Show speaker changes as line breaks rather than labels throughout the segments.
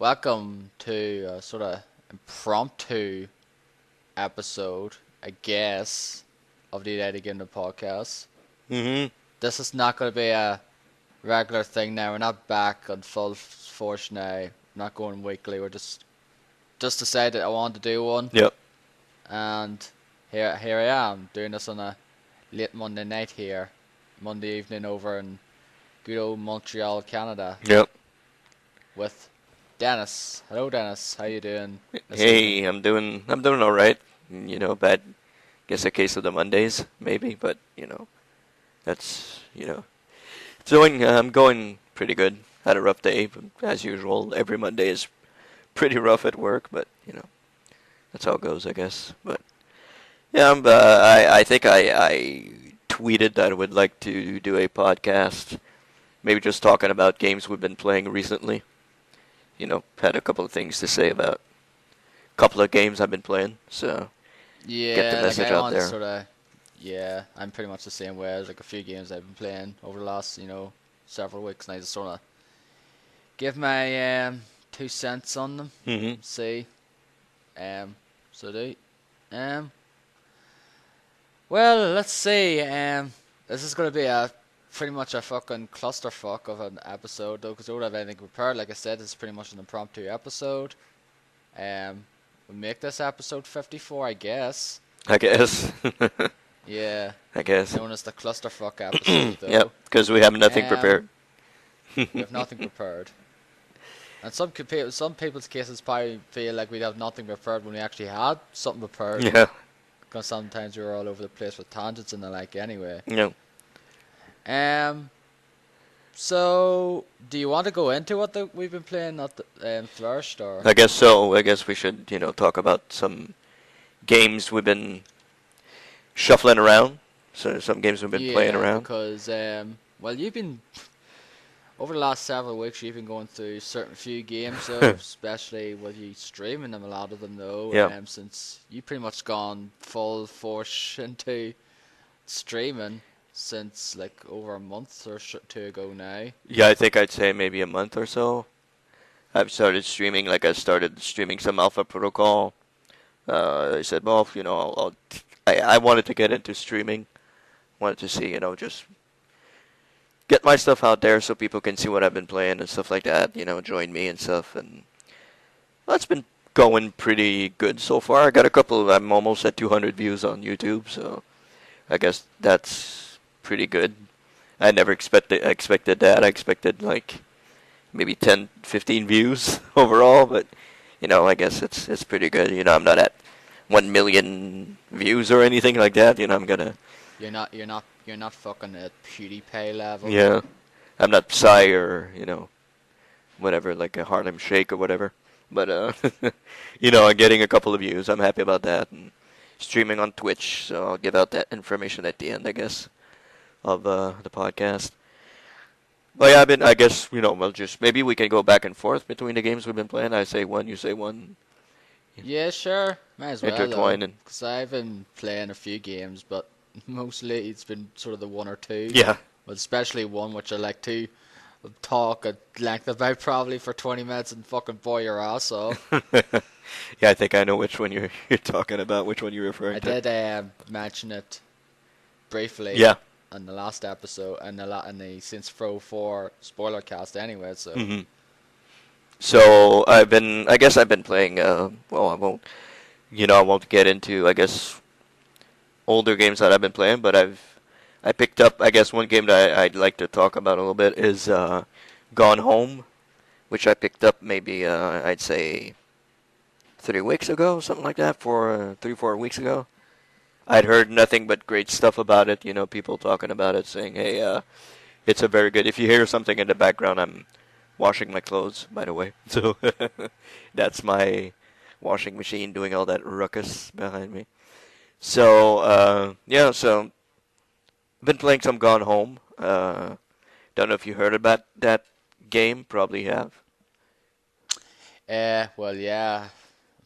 Welcome to a sort of impromptu episode, I guess, of the United Gamedom podcast.
Mm-hmm.
This is not going to be a regular thing now. We're not back on full force now. We're not going weekly. We're just decided I wanted to do one,
Yep.
and here I am doing this on a late Monday night here, Monday evening over in good old Montreal, Canada,
Yep.
with Dennis. Hello, Dennis. How you doing this evening?
Hey, I'm doing all right. Bad. Guess a case of the Mondays, maybe, but that's I'm going pretty good. Had a rough day, but as usual. Every Monday is pretty rough at work, but that's how it goes, I guess. But yeah, I think I tweeted that I would like to do a podcast, maybe just talking about games we've been playing recently. Had a couple of things to say about a couple of games I've been playing, so get the
Yeah, like
message
I
out
want to
there.
sort of, yeah, I'm pretty much the same way. There's like a few games I've been playing over the last, several weeks, and I just sort of give my 2 cents on them.
Hmm.
See, so do. Um, well, let's see. This is gonna be a pretty much a fucking clusterfuck of an episode, though, because I don't have anything prepared. Like I said, it's pretty much an impromptu episode. Um, we'll make this episode 54, I guess.
I guess.
Yeah,
I guess.
known as the clusterfuck episode,
Yep,
though.
because we have nothing
Um,
prepared.
we have nothing prepared, and some people's cases probably feel like we'd have nothing prepared when we actually had something prepared,
Yeah.
because sometimes we were all over the place with tangents and the like. Anyway,
Yeah.
um, so do you want to go into what we've been playing at the first, or?
I guess so. I guess we should, talk about some games we've been shuffling around. So some games we've been playing
Yeah,
around.
because well, you've been over the last several weeks, you've been going through certain few games, though, especially with you streaming them, a lot of them, though,
Yeah.
since you pretty much gone full force into streaming since like over a month or two ago now.
Yeah, I think I'd say maybe a month or so. I've started streaming, like I started streaming some Alpha Protocol. I said, well, I wanted to get into streaming. Wanted to see, just get my stuff out there so people can see what I've been playing and stuff like that. Join me and stuff. And that's been going pretty good so far. I got a couple. I'm almost at 200 views on YouTube, so I guess that's pretty good. I never expected that. I expected like maybe 10, 15 views overall, but I guess it's pretty good. I'm not at 1 million views or anything like that. I'm gonna
You're not fucking at PewDiePie level.
yeah. I'm not Psy or whatever, like a Harlem Shake or whatever. But I'm getting a couple of views. I'm happy about that. And streaming on Twitch, so I'll give out that information at the end, I guess, of the podcast. Well, yeah, I guess, we'll just, maybe we can go back and forth between the games we've been playing. I say one, you say one.
Yeah, sure, might as well, though,
Intertwine and,
because I've been playing a few games, but mostly it's been sort of the one or two.
yeah.
But especially one which I like to talk at length about probably for 20 minutes and fucking bore your ass off.
Yeah, I think I know which one you're talking about, which one you're referring
I
to.
did mention it briefly
Yeah.
in the last episode and in the Saints Row 4 spoiler cast anyway, so
Hmm. So I guess I've been playing, well, I won't get into, I guess, older games that I've been playing, but I picked up, I guess, one game that I'd like to talk about a little bit is Gone Home, which I picked up maybe, I'd say 3 weeks ago, something like that, 3, 4 weeks ago. I'd heard nothing but great stuff about it, people talking about it, saying, hey, it's a very good, if you hear something in the background, I'm washing my clothes, by the way. So that's my washing machine doing all that ruckus behind me. So, yeah, so I've been playing some Gone Home. Don't know if you heard about that game, probably have.
well, yeah,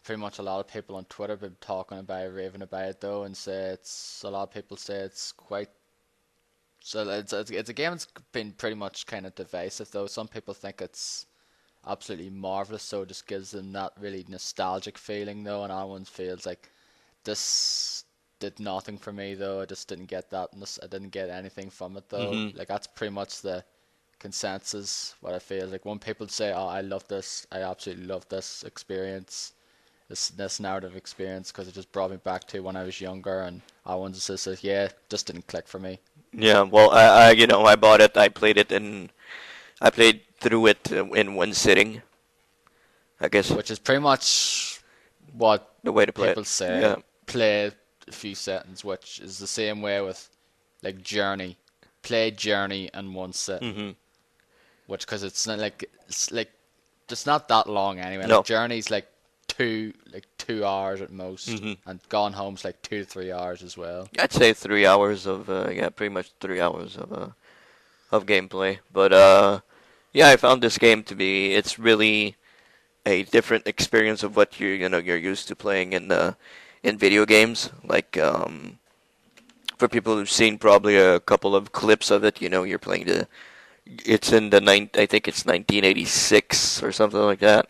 pretty much a lot of people on Twitter have been talking about it, raving about it, though, and say it's a lot of people say it's quite. So it's a game that's been pretty much kind of divisive, though. Some people think it's absolutely marvelous. So it just gives them that really nostalgic feeling though, and other ones feels like this did nothing for me though. I just didn't get that. I didn't get anything from it though.
Mhm.
Like that's pretty much the consensus. What I feel like when people say, "Oh, I love this. I absolutely love this experience." This narrative experience because it just brought me back to when I was younger, and I wanted to say, yeah, just didn't click for me.
Yeah, well, I bought it. I played through it in one sitting. I guess
Which is pretty much what
the way to play it.
people say.
Yeah.
Play a few settings, which is the same way with like Journey. Play Journey in one sitting,
Mhm.
which because it's like it's not that long anyway. Like
No.
Journey's like 2 hours at most,
Mhm.
and Gone Home's like 2 to 3 hours as well.
I'd say 3 hours of yeah, pretty much 3 hours of gameplay. But yeah, I found this game to be it's really a different experience of what you're used to playing in video games. Like for people who've seen probably a couple of clips of it, you're playing it's in I think it's 1986 or something like that,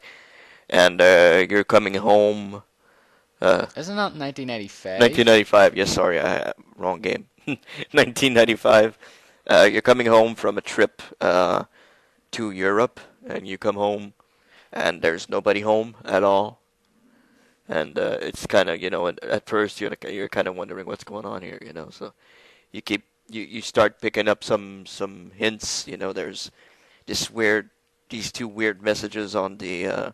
and you're coming home.
Isn't that 1985?
1995. Yes, sorry, wrong game. 1995. You're coming home from a trip to Europe, and you come home, and there's nobody home at all. And it's kind of, at first you're kind of wondering what's going on here, So you keep you start picking up some hints. There's this weird these two weird messages on the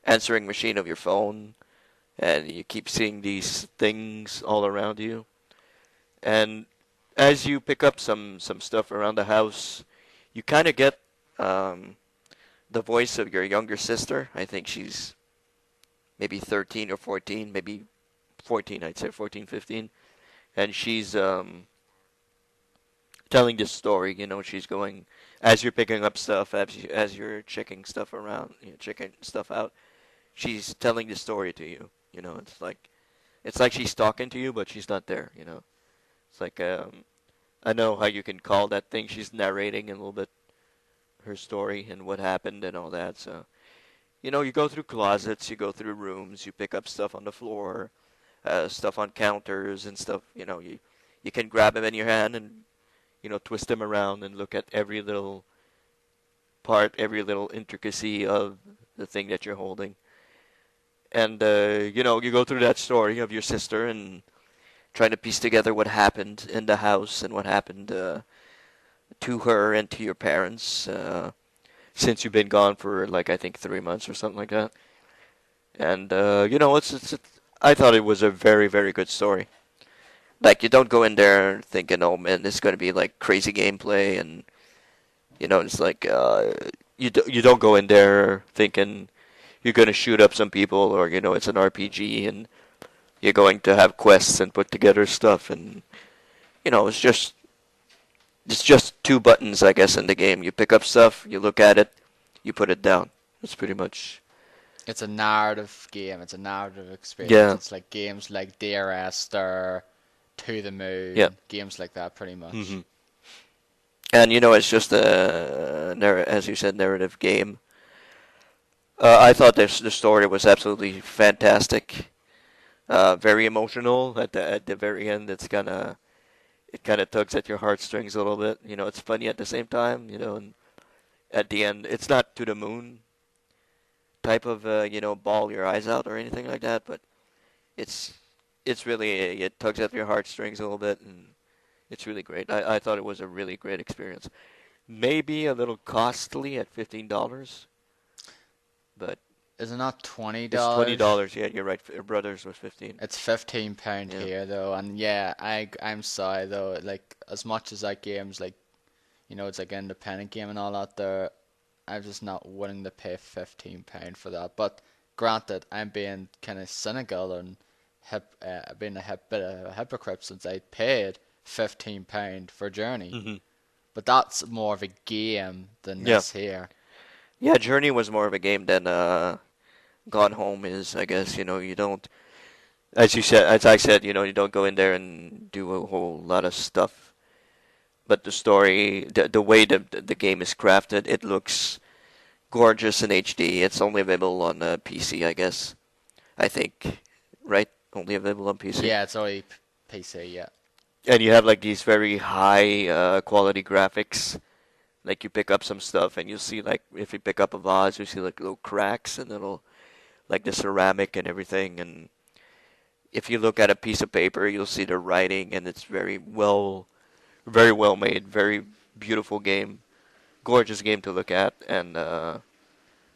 answering machine of your phone, and you keep seeing these things all around you. And as you pick up some stuff around the house, you kind of get the voice of your younger sister. I think she's maybe 13 or 14, maybe 14, I'd say 14, 15. And she's telling this story, she's going, as you're picking up stuff, as you're checking stuff around, checking stuff out, she's telling the story to you. It's like she's talking to you, but she's not there. It's like, I know how you can call that thing. She's narrating a little bit her story and what happened and all that. So, you go through closets, you go through rooms, you pick up stuff on the floor, stuff on counters and stuff. You can grab them in your hand and twist them around and look at every little part, every little intricacy of the thing that you're holding. And you go through that story of your sister and trying to piece together what happened in the house and what happened to her and to your parents since you've been gone for like I think 3 months or something like that. And I thought it was a very very good story. Like you don't go in there thinking, oh man, this is gonna be like crazy gameplay, and it's like you don't go in there thinking you're gonna shoot up some people, or it's an RPG and you're going to have quests and put together stuff, and it's just two buttons, I guess, in the game. You pick up stuff, you look at it, you put it down. That's pretty much.
It's a narrative game. It's a narrative experience.
Yeah.
It's like games like Dear Esther, To the
Yeah.
Moon, games like that, pretty much.
hmm And it's just as you said, narrative game. I thought the story was absolutely fantastic. Very emotional at the very end. It kind of tugs at your heartstrings a little bit. It's funny at the same time. And at the end, it's not to the moon type of bawl your eyes out or anything like that, but it's really it tugs at your heartstrings a little bit, and it's really great. I thought it was a really great experience. Maybe a little costly at $15, but
Is it not $20?
it's $20. Yeah, you're right. Brothers was 15.
It's £15
Yeah.
here though, and yeah, I'm sorry though. Like as much as that game's like, it's like an independent game and all that. There, I'm just not willing to pay £15 for that. But granted, I'm being kind of cynical and being bit of a hypocrite since I paid £15 for Journey.
hmm
But that's more of a game than
Yeah.
this here.
Yeah, Journey was more of a game than Gone Home is, I guess. You don't, as I said, you don't go in there and do a whole lot of stuff. But the story, the way the game is crafted, it looks gorgeous in HD. It's only available on PC, I guess. I think, right? Only available on PC.
Yeah, it's only PC. Yeah.
And you have like these very high quality graphics. Like you pick up some stuff and you see like if you pick up a vase, you see like little cracks and it'll like the ceramic and everything. And if you look at a piece of paper, you'll see the writing and it's very well made, very beautiful game, gorgeous game to look at, and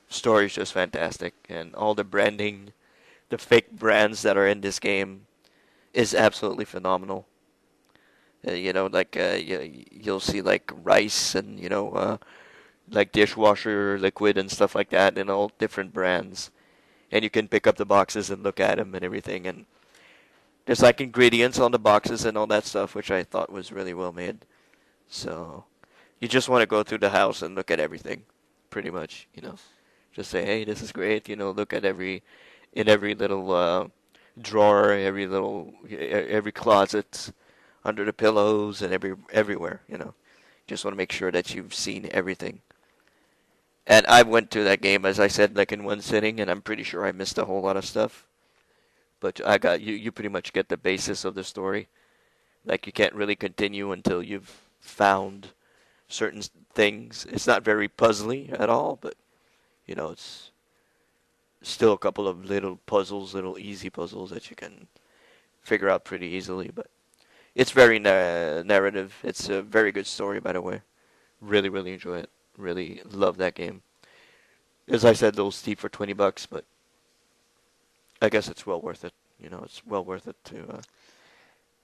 story's just fantastic. And all the branding, the fake brands that are in this game is absolutely phenomenal. You'll see like rice and like dishwasher liquid and stuff like that in all different brands, and you can pick up the boxes and look at them and everything. And there's like ingredients on the boxes and all that stuff, which I thought was really well made. So you just want to go through the house and look at everything, pretty much. Just say, hey, this is great. Look at every little drawer, every closet, under the pillows, and everywhere. Just want to make sure that you've seen everything. And I went to that game, as I said, like in one sitting, and I'm pretty sure I missed a whole lot of stuff. But I got you pretty much get the basis of the story. Like you can't really continue until you've found certain things. It's not very puzzly at all, but it's still a couple of little puzzles, little easy puzzles that you can figure out pretty easily. But it's very narrative. It's a very good story, by the way. Really, really enjoy it. Really love that game. As I said, a little steep for $20, but I guess it's well worth it. It's well worth it to.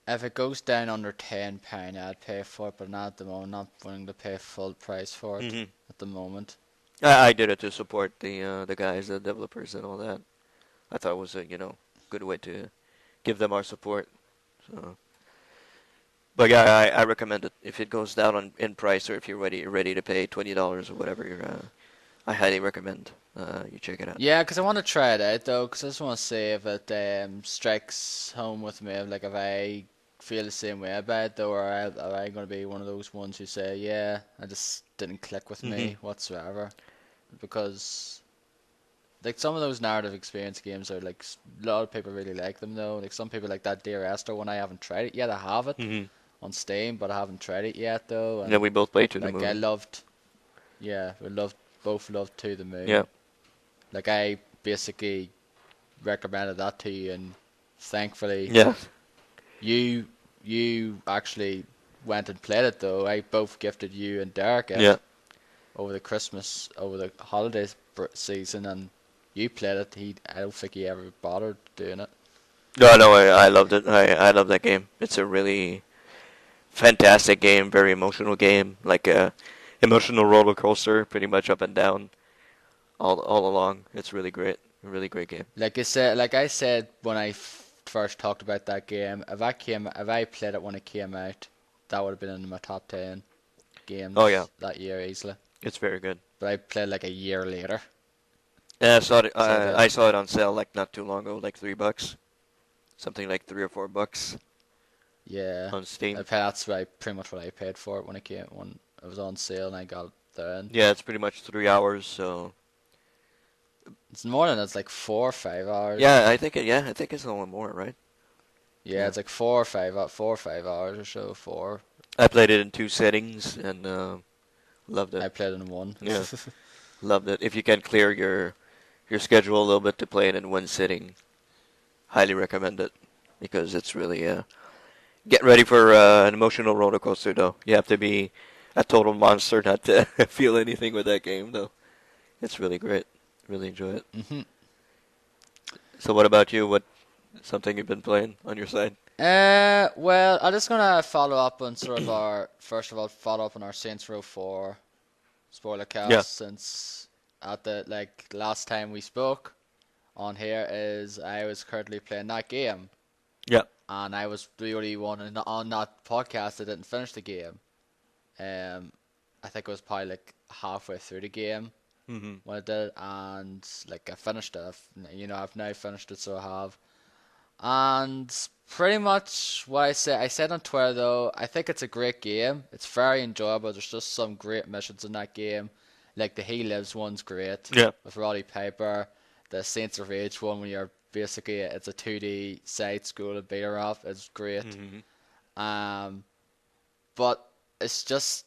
If it goes down under £10, I'd pay for it, but not at the moment. Not willing to pay full price for it at the moment.
I did it to support the guys, the developers, and all that. I thought it was a good way to give them our support. So. But yeah, I recommend it if it goes down in price, or if you're ready to pay $20 or whatever. I highly recommend you check it out.
Yeah, because I want to try it out though, because I just want to see if it strikes home with me. Like if I feel the same way about it, though, or am I going to be one of those ones who say, yeah, I just didn't click with me whatsoever, because like some of those narrative experience games are like a lot of people really like them though. Like some people like that Dear Esther one. I haven't tried it yet. I have it on Steam, but I haven't tried it yet though. And
yeah, we both played To the
like
Moon.
I loved, yeah, both loved To the Moon.
Yeah.
Like I basically recommended that to you, and thankfully,
yeah,
you actually went and played it though. I both gifted you and Derek it
yeah,
over the holidays season, and you played it. I don't think he ever bothered doing it.
no, I loved it. I love that game. It's a really fantastic game, very emotional game, like a emotional roller coaster, pretty much up and down, all along. It's really great, a really great game.
Like I said when I first talked about that game, if I played it when it came out, that would have been in my top 10 games.
Oh yeah,
that year easily.
it's very good.
But I played like a year later.
Yeah, I saw it on sale like not too long ago, like $3, something like $3 or $4.
Yeah,
on Steam.
That's pretty much what I paid for it when it was on sale and I got it then.
Yeah, it's pretty much 3 hours, so
it's more than it's like 4 or 5 hours.
yeah, I think it's a little more, right?
Yeah, it's like 4 or 5 hours or so. 4.
I played it in 2 settings and loved it.
I played it in 1.
Yeah, loved it. If you can clear your schedule a little bit to play it in one sitting, highly recommend it because it's really get ready for an emotional roller coaster though. You have to be a total monster not to feel anything with that game though. It's really great. Really enjoy it. So what about you? What something you've been playing on your side?
Well, I'm just gonna follow up on follow up on our Saints Row 4 spoiler cast since at the last time we spoke on here is I was currently playing that game.
Yeah.
And I was the only one on that podcast that didn't finish the game. I think it was probably like halfway through the game when I did, and like I finished it. I've now finished it, so I have. And pretty much what I said on Twitter though, I think it's a great game. It's very enjoyable. There's just some great missions in that game. Like the He Lives one's great
Yeah.
with Roddy Piper. The Saints of Rage one, when you're basically it's a 2D side scroll beat her off, is great. Um, but it's just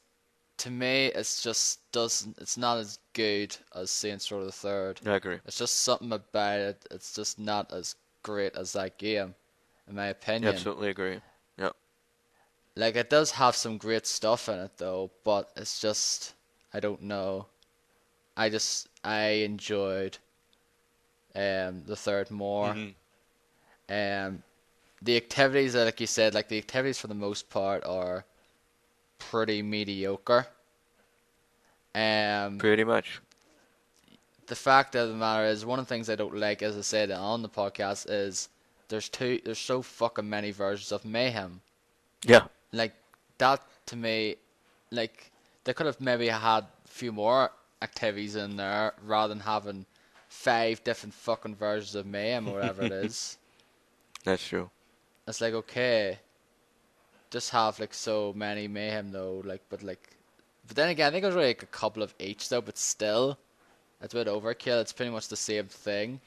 to me, it's just doesn't. It's not as good as Saints Row the Third.
I agree.
It's just something about it. It's just not as great as that game, in my opinion.
Absolutely agree. Yeah.
Like it does have some great stuff in it though, but it's just I don't know. I enjoyed the third more. Um the activities like you said, like the activities for the most part are pretty mediocre.
Pretty much.
The fact of the matter is, one of the things I don't like, as I said on the podcast, is there's so fucking many versions of Mayhem.
Yeah.
Like that to me, like they could have maybe had a few more activities in there rather than having 5 different fucking versions of Mayhem or whatever it is.
That's true.
It's like, okay, just have like so many Mayhem though, but then again, I think it was really like a couple of each though, but still, it's a bit overkill. It's pretty much the same thing.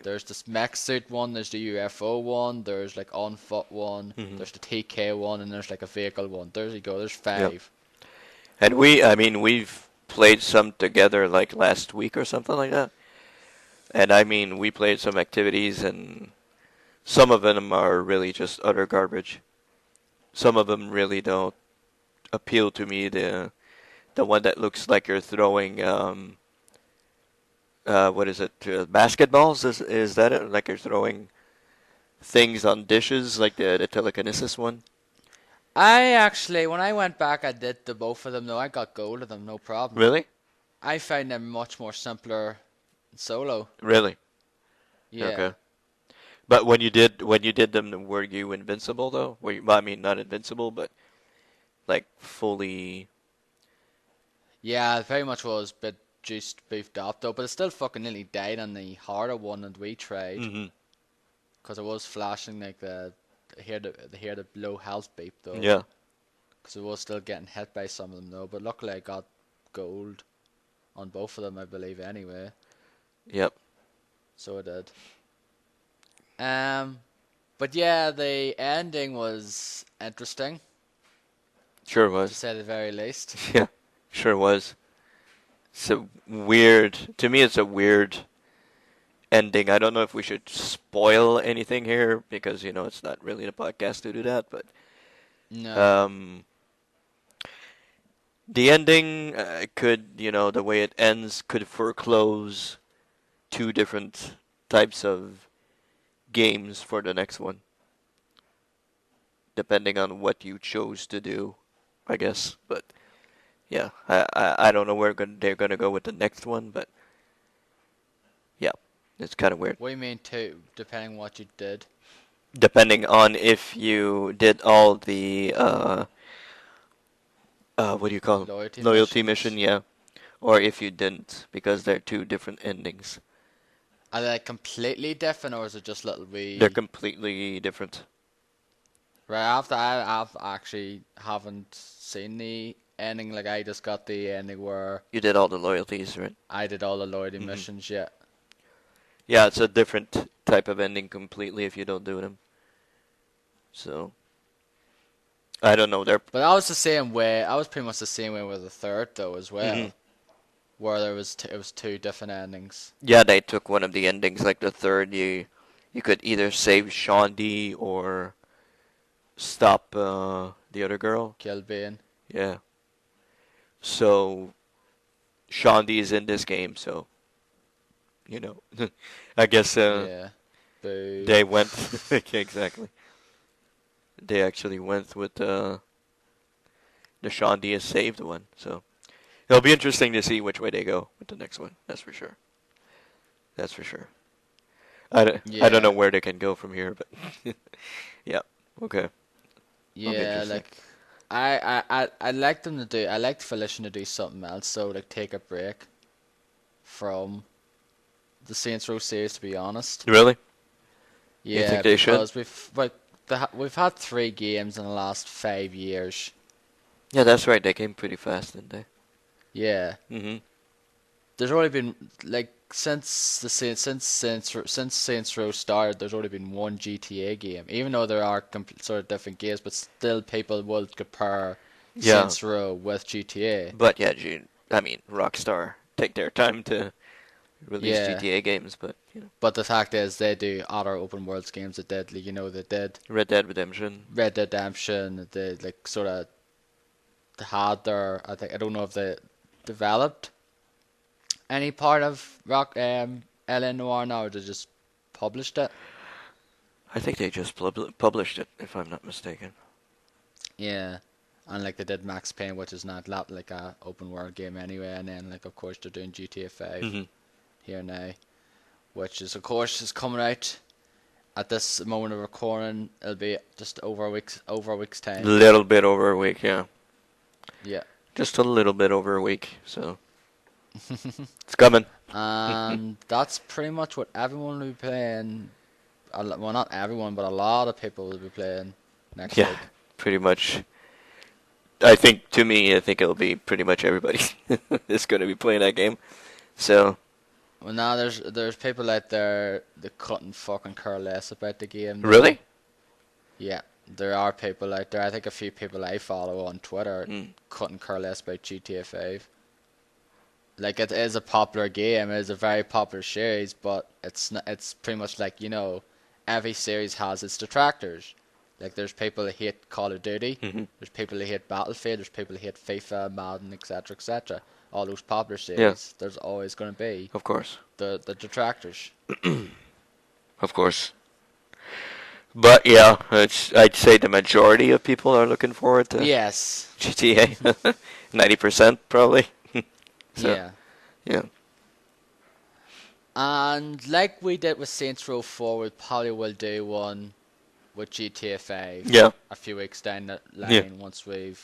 There's this mech suit one, there's the UFO one, there's like on foot one, there's the TK one, and there's like a vehicle one. There you go, there's 5.
Yep. And we've played some together like last week or something like that. And I mean, we played some activities, and some of them are really just utter garbage. Some of them really don't appeal to me. The one that looks like you're throwing what is it? Basketballs? Is that it? Like you're throwing things on dishes, like the telekinesis one?
I actually, when I went back, I did the both of them though. I got gold of them, no problem.
Really?
I found them much more simpler solo.
Really?
Yeah.
Okay. But when you did them, were you invincible though? Were you, well, I mean, not invincible, but like fully.
Yeah, it very much was a bit juiced, beefed up though, but it still fucking nearly died on the harder one that we tried. Because it was flashing like the low health beep though.
Yeah.
Because it was still getting hit by some of them though, but luckily I got gold on both of them, I believe anyway.
Yep.
So I did. But yeah, the ending was interesting,
Sure
to
was.
say the very least.
Yeah. Sure was. It's a weird. To me, it's a weird ending. I don't know if we should spoil anything here because it's not really the podcast to do that. But
No.
the ending could, the way it ends, could foreclose 2 different types of games for the next one, depending on what you chose to do, I guess. But yeah, I don't know where they're gonna go with the next one, but yeah, it's kind of weird.
What do you mean too? Depending on what you did.
Depending on if you did all the what do you call them? Loyalty mission, yeah, or if you didn't, because they're 2 different endings.
Are they like completely different, or is it just little wee?
They're completely different.
Right after I've actually haven't seen the ending. Like I just got the ending where
You did all the loyalties, right?
I did all the loyalty missions. Yeah.
Yeah, it's a different type of ending completely if you don't do them. So I don't know.
But I was the same way. I was pretty much the same way with the third though as well, where it was 2 different endings.
Yeah, they took one of the endings. Like the third, you could either save Shondi or stop the other girl.
Kill Bane.
Yeah. So Shondi is in this game, so I guess
Yeah. Boo.
they went exactly. They actually went with the Shondi is saved one, so it'll be interesting to see which way they go with the next one. That's for sure. That's for sure. I don't know where they can go from here, but yeah, okay.
Yeah, like I like them to do. I like Volition to do something else. So like take a break from the Saints Row series. To be honest.
Really?
Yeah,
You think they should?
because we've had 3 games in the last 5 years.
Yeah, that's right. They came pretty fast, didn't they?
Yeah. there's only been like since Saints Row started, there's only been one GTA game. Even though there are sort of different games, but still people will compare
Yeah,
Saints Row with GTA.
but yeah, I mean, Rockstar take their time to release
Yeah,
GTA games, but
but the fact is they do other open world games that did, like, they did
Red Dead Redemption.
Red Dead Redemption. They like sort of had their. I don't know if they developed any part of Rock LA Noire now, or they just published it.
I think they just published it, if I'm not mistaken.
Yeah, and like they did Max Payne, which is not like a open world game anyway, and then like of course they're doing GTA 5
Hmm.
here now, which is of course is coming out at this moment of recording. It'll be just over a week's time.
Little bit over a week, yeah.
Yeah.
Just a little bit over a week, so it's coming.
And that's pretty much what everyone will be playing. Well, not everyone, but a lot of people will be playing next
Yeah,
week.
pretty much. I think, to me, I think it'll be pretty much everybody is going to be playing that game. So,
Well, now there's people out there that couldn't fucking care less about the game.
really?
Yeah, there are people out there. I think a few people I follow on Twitter
Mm.
couldn't care less about GTA 5. Like, it is a popular game. It is a very popular series, but it's not, it's pretty much like, every series has its detractors. Like, there's people that hate Call of Duty.
Hmm.
There's people that hate Battlefield. There's people that hate FIFA, Madden, etc., etc. All those popular
Yeah,
series. There's always going to be
of course.
the detractors.
Of course. But yeah, I'd say the majority of people are looking forward to
Yes.
GTA. 90% probably. So,
Yeah.
yeah.
And like we did with Saints Row 4, we probably will do one with GTA 5
Yeah.
a few weeks down the line,
Yeah.
once we've,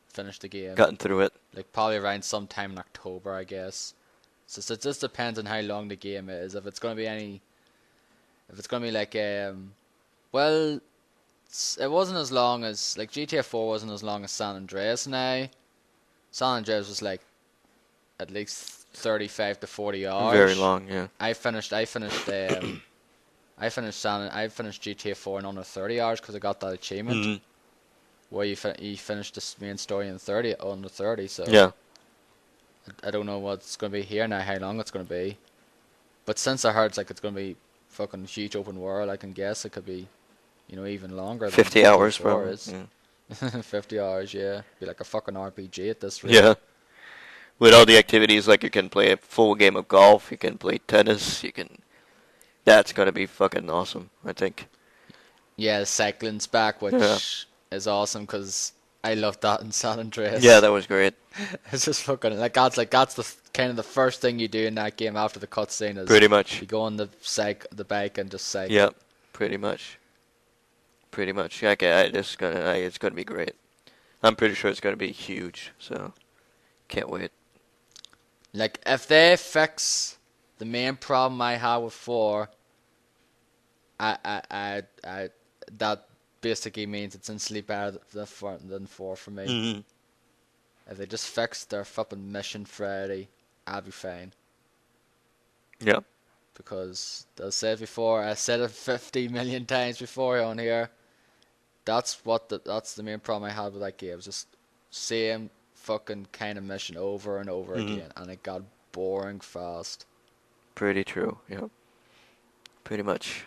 finished the game.
Gotten through it.
Like probably around sometime in October, I guess. So it just depends on how long the game is. If it's gonna be like well, it wasn't as long as like GTA 4 wasn't as long as San Andreas now. San Andreas was like at least 35 to 40 hours.
Very long, yeah.
I finished I finished GTA 4 in under 30 hours because I got that achievement
Mhm.
where you finish this main story in under 30. So
Yeah.
I don't know what's gonna be here now, how long it's gonna be. But since I heard it's gonna be fucking huge open world, I can guess it could be, even longer.
50
than
hours
GTA 4
probably.
is.
Yeah.
50 hours, yeah. Be like a fucking RPG at this rate.
Yeah. With all the activities, like you can play a full game of golf, you can play tennis, that's gonna be fucking awesome, I think.
Yeah, the cycling's back, which
Yeah.
is awesome because I love that in San Andreas.
Yeah, that was great.
It's just fucking that's the kind of the first thing you do in that game after the cutscene is
Pretty much.
you go on the bike and just cycle.
Yeah, pretty much. Pretty much. It's gonna be great. I'm pretty sure it's gonna be huge, so can't wait.
Like if they fix the main problem I have with 4, I that basically means it's instantly better than 4 for me.
Hmm.
If they just fix their fucking mission Friday, I'll be fine.
Yeah.
Because I said it 50 million times before on here. That's the main problem I had with that game. It was just same fucking kind of mission over and over
Mhm.
again, and it got boring fast.
Pretty true. Yeah. Pretty much.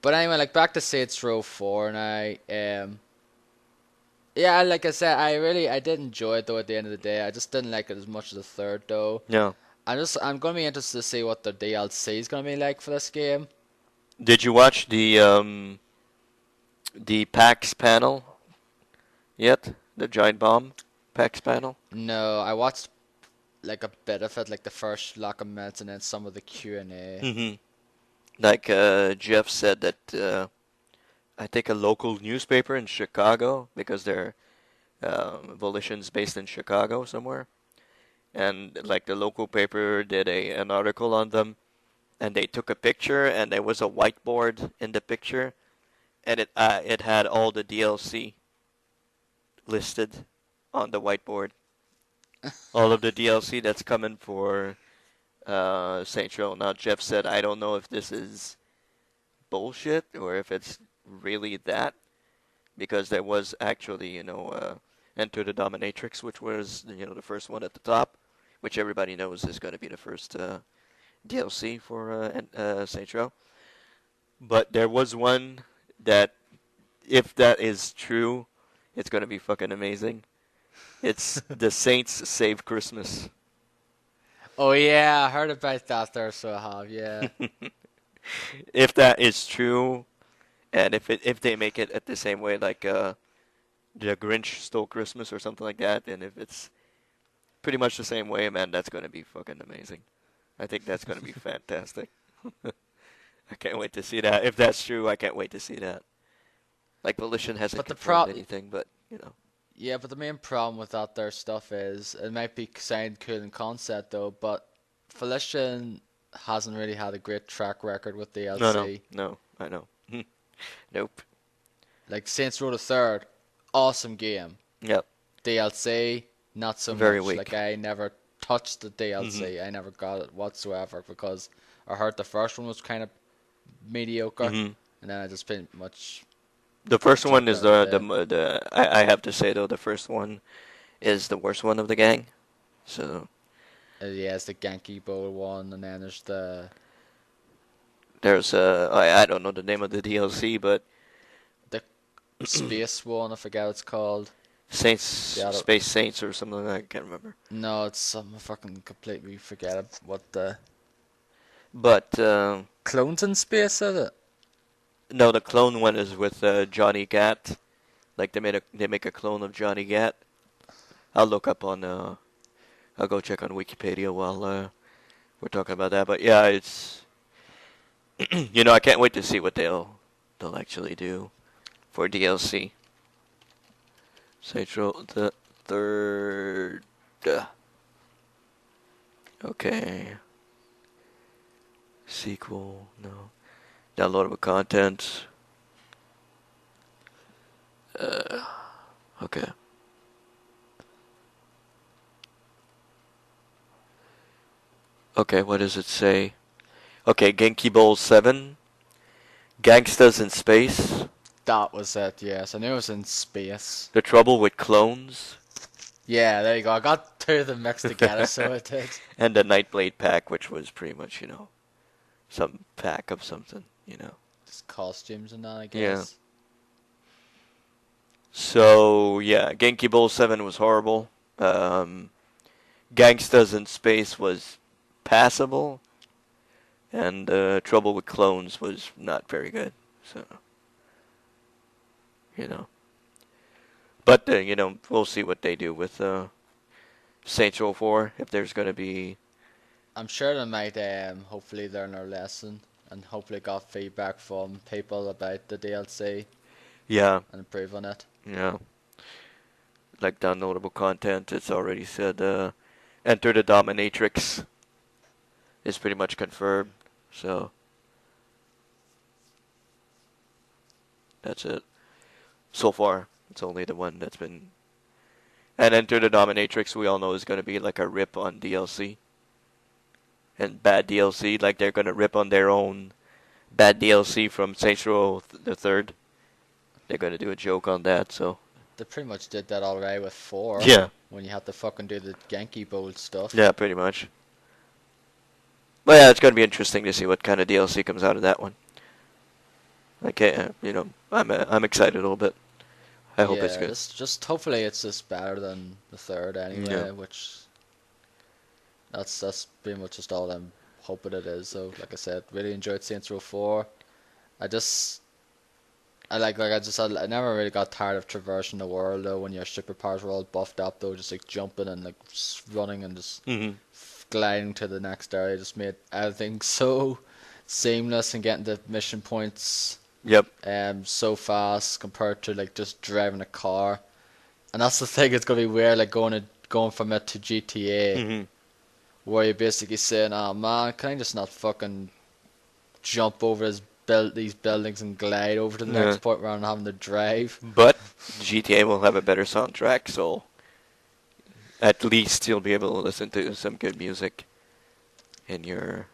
But anyway, like back to Saints Row 4, and yeah, like I said, I did enjoy it though. At the end of the day, I just didn't like it as much as the third though.
Yeah.
I'm gonna be interested to see what the DLC is gonna be like for this game.
Did you watch the PAX panel yet? The Giant Bomb PAX panel?
No, I watched like a bit of it, like the first lock of minutes, and then some of the Q&A.
Mm-hmm. Like Jeff said that I think a local newspaper in Chicago, because their Volition's based in Chicago somewhere, and like the local paper did an article on them, and they took a picture, and there was a whiteboard in the picture, and it had all the DLC listed on the whiteboard. all of the DLC that's coming for Saints Row. Now Jeff said, I don't know if this is bullshit or if it's really that, because there was actually, Enter the Dominatrix, which was, the first one at the top, which everybody knows is going to be the first DLC for Saints Row. But there was one that, if that is true, it's going to be fucking amazing. It's the Saints Save Christmas.
Oh yeah, I heard about that there, so I have, yeah.
If that is true, and if they make it at the same way like the Grinch Stole Christmas or something like that, and if it's pretty much the same way, man, that's going to be fucking amazing. I think that's going to be fantastic. I can't wait to see that. If that's true, I can't wait to see that. Like, Volition hasn't
But
confirmed anything, but,
Yeah, but the main problem with that there stuff is, it might be sound cool in concept though, but Felician hasn't really had a great track record with DLC.
No, I know. Nope.
Like Saints Row the Third, awesome game.
Yep.
DLC, not so
Very
much.
weak.
Like I never touched the DLC. I never got it whatsoever because I heard the first one was kind of mediocre, and then I just pretty much.
The first one is
the
I have to say though, the first one is the worst one of the gang. So
yeah, it's the Genki Bowl one, and then
there's I don't know the name of the DLC, but
the space one. I forget what it's called.
Space Saints or something like that. I can't remember.
No, it's something I fucking completely forget what the.
But
Clones in Space, is it?
no, the clone one is with Johnny Gat. Like they make a clone of Johnny Gat. I'll look up on I'll go check on Wikipedia while we're talking about that. But yeah, it's I can't wait to see what they'll actually do for DLC. Saints Row the Third. Okay. Sequel, no. Downloadable content. Okay. Okay, what does it say? Okay, Genki Bowl 7. Gangstas in Space.
That was it, yes. I knew it was in space.
The Trouble with Clones.
Yeah, there you go. I got two of them mixed together, so it did.
And the Nightblade pack, which was pretty much, some pack of something,
Just costumes and that, I guess.
Yeah. So, yeah, Genki Bowl 7 was horrible. Gangstas in Space was passable. And Trouble with Clones was not very good. So, But, we'll see what they do with Saints Row 4, if there's going to be...
I'm sure they might hopefully learn their lesson and hopefully got feedback from people about the DLC.
Yeah.
And improve on it.
Yeah. Like downloadable content, it's already said Enter the Dominatrix is pretty much confirmed. So that's it. So far, it's only the one that's been... And Enter the Dominatrix, we all know, is going to be like a rip on DLC. And bad DLC, like they're going to rip on their own bad DLC from Saints Row the Third. They're going to do a joke on that, so...
They pretty much did that already with 4.
Yeah.
When you had to fucking do the Genki Bowl stuff.
Yeah, pretty much. But yeah, it's going to be interesting to see what kind of DLC comes out of that one. Okay, I'm excited a little bit. I hope it's good.
Just hopefully it's just better than the third anyway, which that's pretty much just all I'm hoping it is. So like I said, really enjoyed Saints Row 4. I never really got tired of traversing the world though when your superpowers were all buffed up though, just like jumping and like just running and just gliding to the next area just made everything so seamless and getting the mission points so fast compared to like just driving a car. And that's the thing, it's gonna be weird like going from it to GTA where you're basically saying, oh man, can I just not fucking jump over these buildings and glide over to the next point rather than having to drive.
But GTA will have a better soundtrack, so at least you'll be able to listen to some good music in your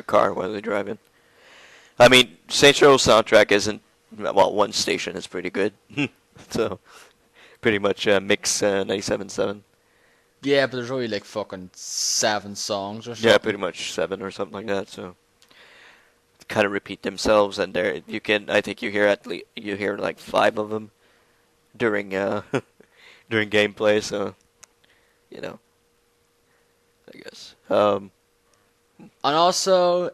car while you're driving. I mean, Saints Row soundtrack isn't well. One station is pretty good, so pretty much mix 97.7.
Yeah, but there's only like fucking 7 songs or
Yeah,
something.
pretty much 7 or something like that. So kind of repeat themselves, and there you can. I think you hear you hear like 5 of them during during gameplay. So you know, I guess.
And also,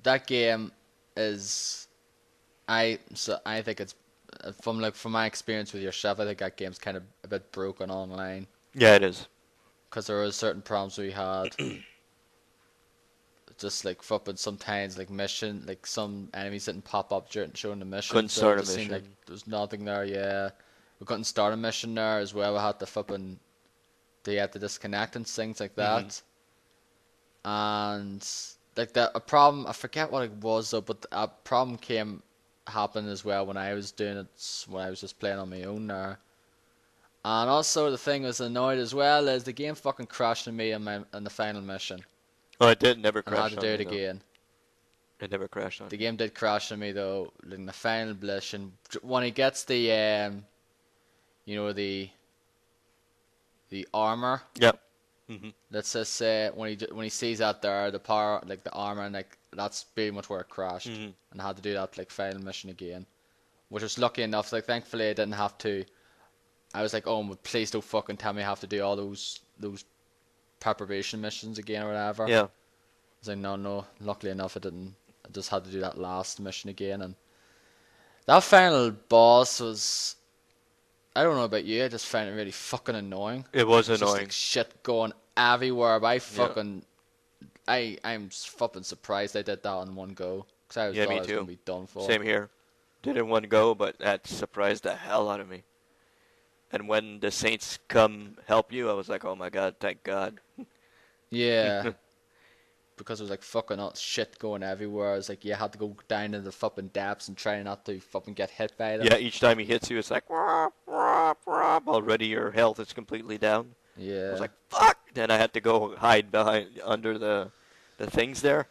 that game is I think it's from my experience with yourself. I think that game's kind of a bit broken online
Yeah, it is.
because there were certain problems we had. Just like fucking sometimes like mission like some enemies didn't pop up during the mission,
Couldn't
so it
start a
just seemed like
mission.
there was nothing there. Yeah, we couldn't start a mission there as well. We had to they had to disconnect and things like
Mm-hmm.
that. And like that a problem, I forget what it was though, but a problem happened as well when I was doing it, when I was just playing on my own there. And also the thing was annoyed as well is the game fucking crashed on me in the final mission,
Oh, it did never
and I had
crashed
to
on
do
me
it
though.
again.
It never crashed on
The
me.
game did crash on me though in the final mission when he gets the you know the armor.
Yep. Mm-hmm.
Let's just say when he sees that there, the power, like the armor, and like that's pretty much where it crashed,
Mm-hmm.
and I had to do that like final mission again, which was lucky enough. Like thankfully I didn't have to. I was like, oh, please don't fucking tell me I have to do all those preparation missions again or whatever. I
Yeah.
was like, no, no. Luckily enough, I didn't. I just had to do that last mission again, and that final boss was. I don't know about you. I just found it really fucking annoying.
It was
There's just like
annoying.
shit going everywhere. But
Yeah.
I'm fucking surprised I did that in one go because I
Yeah,
thought
me
I was gonna
too.
be done for.
Same here. Didn't want to go, but that surprised the hell out of me. And when the Saints come help you, I was like, oh my god, thank God.
Yeah, because there was like fucking shit going everywhere. It's like you had to go down into the fucking depths and try not to fucking get hit by them.
Yeah, each time he hits you, it's like, wah, wah, wah. Already your health is completely down. I was
Yeah,
like, fuck! Then I had to go hide under the things there,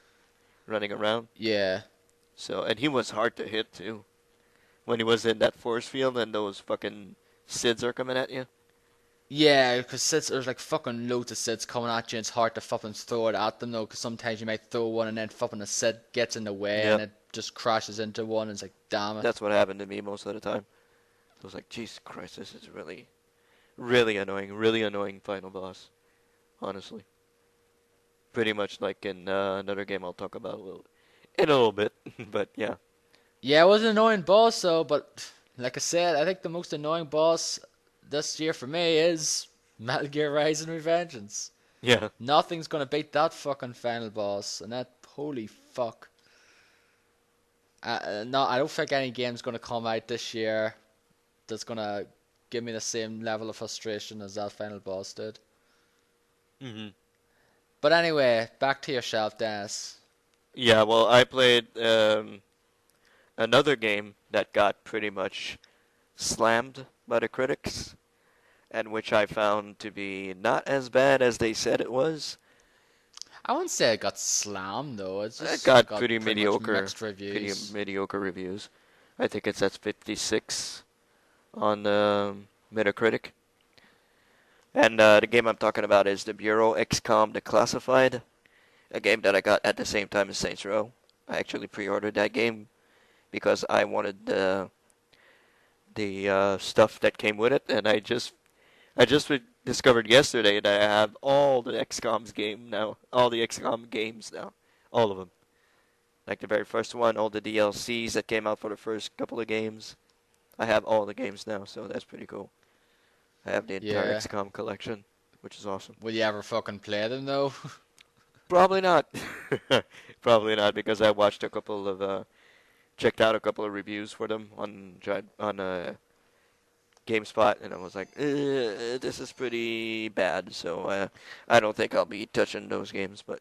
running around.
yeah,
So, and he was hard to hit too. When he was in that force field and those fucking SIDS are coming at you.
yeah. Because there's like fucking loads of Sids coming at you. And it's hard to fucking throw it at them though. Because sometimes you might throw one and then fucking a Sid gets in the way and
Yep.
it just crashes into one. And it's like, damn it.
That's what happened to me most of the time. I was like, Jesus Christ, this is really, really annoying final boss. Honestly. Pretty much like in another game I'll talk about in a little bit. But yeah.
Yeah, it was an annoying boss though. But like I said, I think the most annoying boss this year for me is Metal Gear Rising: Revengeance.
Yeah.
Nothing's gonna beat that fucking final boss, and that holy fuck. No, I don't think any game's gonna come out this year that's gonna give me the same level of frustration as that final boss did.
hmm
But anyway, back to yourself, Dennis.
Yeah, well, I played another game that got pretty much slammed by the critics, and which I found to be not as bad as they said it was.
I wouldn't say it got slammed though. It's
It
just
got
got
pretty
pretty much
mediocre,
mixed
pretty
reviews.
mediocre reviews. I think it's at 56 on Metacritic. And the game I'm talking about is the Bureau XCOM Declassified, a game that I got at the same time as Saints Row. I actually pre-ordered that game because I wanted the stuff that came with it, and I just discovered yesterday that I have all the XCOM's game now, all the XCOM games now, all of them. Like the very first one, all the DLCs that came out for the first couple of games. I have all the games now, so that's pretty cool. I have the entire
Yeah.
XCOM collection, which is awesome.
Will you ever fucking play them though?
Probably not. Probably not, because I watched a couple of, checked out a couple of reviews for them on GameSpot, and I was like, this is pretty bad. So I don't think I'll be touching those games, but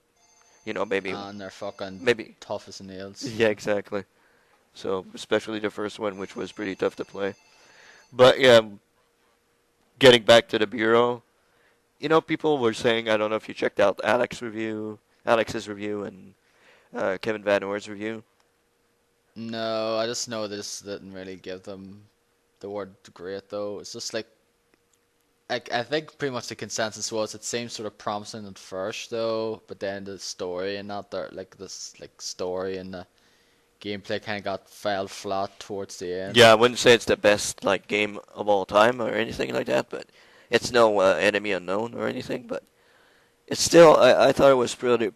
maybe,
And they're fucking
maybe.
tough as nails.
Yeah, exactly. So especially the first one, which was pretty tough to play. But yeah, getting back to the bureau, people were saying, I don't know if you checked out Alex's review and Kevin Van Or's review.
No, I just know this didn't really give them the word great though. It's just like I think pretty much the consensus was it seems sort of promising at first though, but then the story and not the like this like story and the gameplay kind of got fell flat towards the
Yeah, I
end.
wouldn't say it's the best like game of all time or anything like that, but it's no enemy unknown or anything. But it's still, I thought it was pretty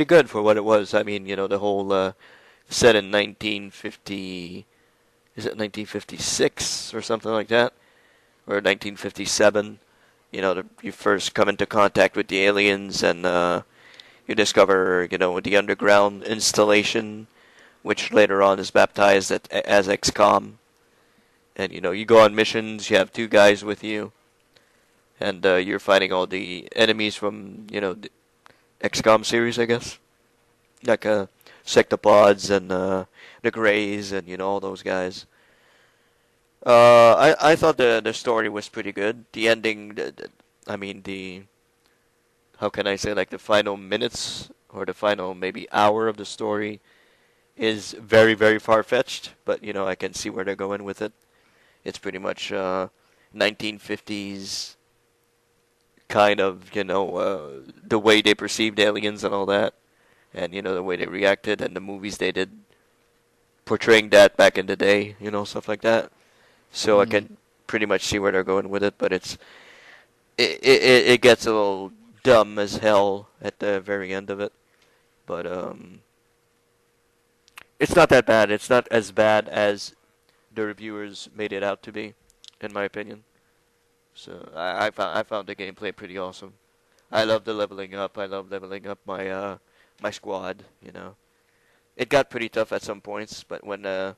good for what it was. I mean, the whole set in 1950, is it 1956 or something like that, or 1957? You first come into contact with the aliens and you discover, the underground installation, which later on is baptized as XCOM. And you go on missions. You have two guys with you, and you're fighting all the enemies from the XCOM series, I guess, like sectopods and the Greys and all those guys. I thought the story was pretty good. The ending, I mean the how can I say, like the final minutes or the final maybe hour of the story is very very far fetched, but I can see where they're going with it. It's pretty much 1950s kind of the way they perceived aliens and all that, and the way they reacted and the movies they did portraying that back in the day, stuff like that. So I
Hmm.
can pretty much see where they're going with it, but it gets a little dumb as hell at the very end of it. But it's not that bad. It's not as bad as the reviewers made it out to be, in my opinion. So I found the gameplay pretty awesome. I love the leveling up. I love leveling up my squad. It got pretty tough at some points, but when a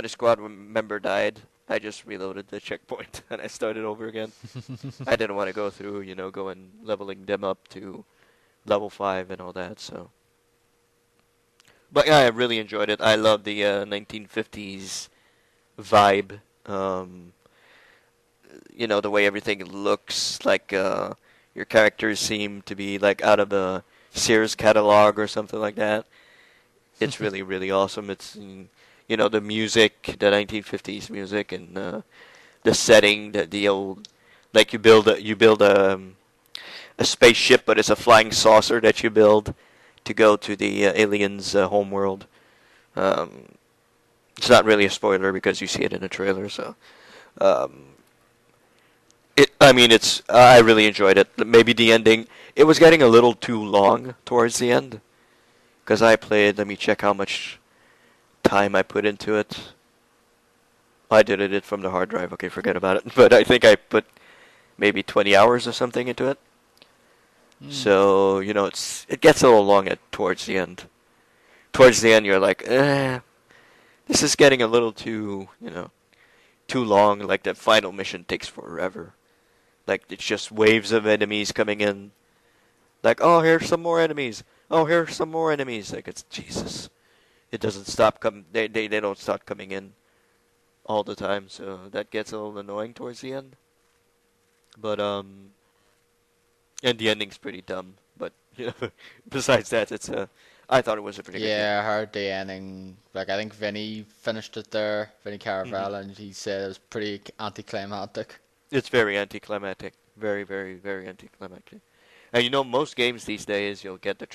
squad member died, I just reloaded the checkpoint and I started over again. I didn't want to go through, going leveling them up to level 5 and all that. So, but yeah, I really enjoyed it. I love the 1950s vibe. The way everything looks like. Your characters seem to be like out of a Sears catalog or something like that. It's really really awesome. It's the music, the 1950s music, and the setting, the old, like you build a spaceship, but it's a flying saucer that you build to go to the aliens' homeworld. Um, it's not really a spoiler because you see it in the trailer. So, um, I mean, I really enjoyed it. Maybe the ending, it was getting a little too long towards the end because I played. Let me check how much time I put into it. I did it from the hard drive. Okay, forget about it. But I think I put maybe 20 hours or something into it.
Hmm.
So, it gets a little long towards the end. Towards the end, you're like, this is getting a little too long. Like the final mission takes forever. Like it's just waves of enemies coming in. Like, oh, here's some more enemies. Oh, here's some more enemies. Like it's Jesus. It doesn't stop come. They don't stop coming in all the time. So that gets a little annoying towards the end. But and the ending's pretty dumb. But besides that, I thought it was a pretty good game.
Yeah, I heard the ending. Like I think Vinny finished it there, Vinny
hmm
Caravel, and he said it was pretty anticlimactic.
It's very anticlimactic. Very, very, very anticlimactic. And most games these days, you'll get the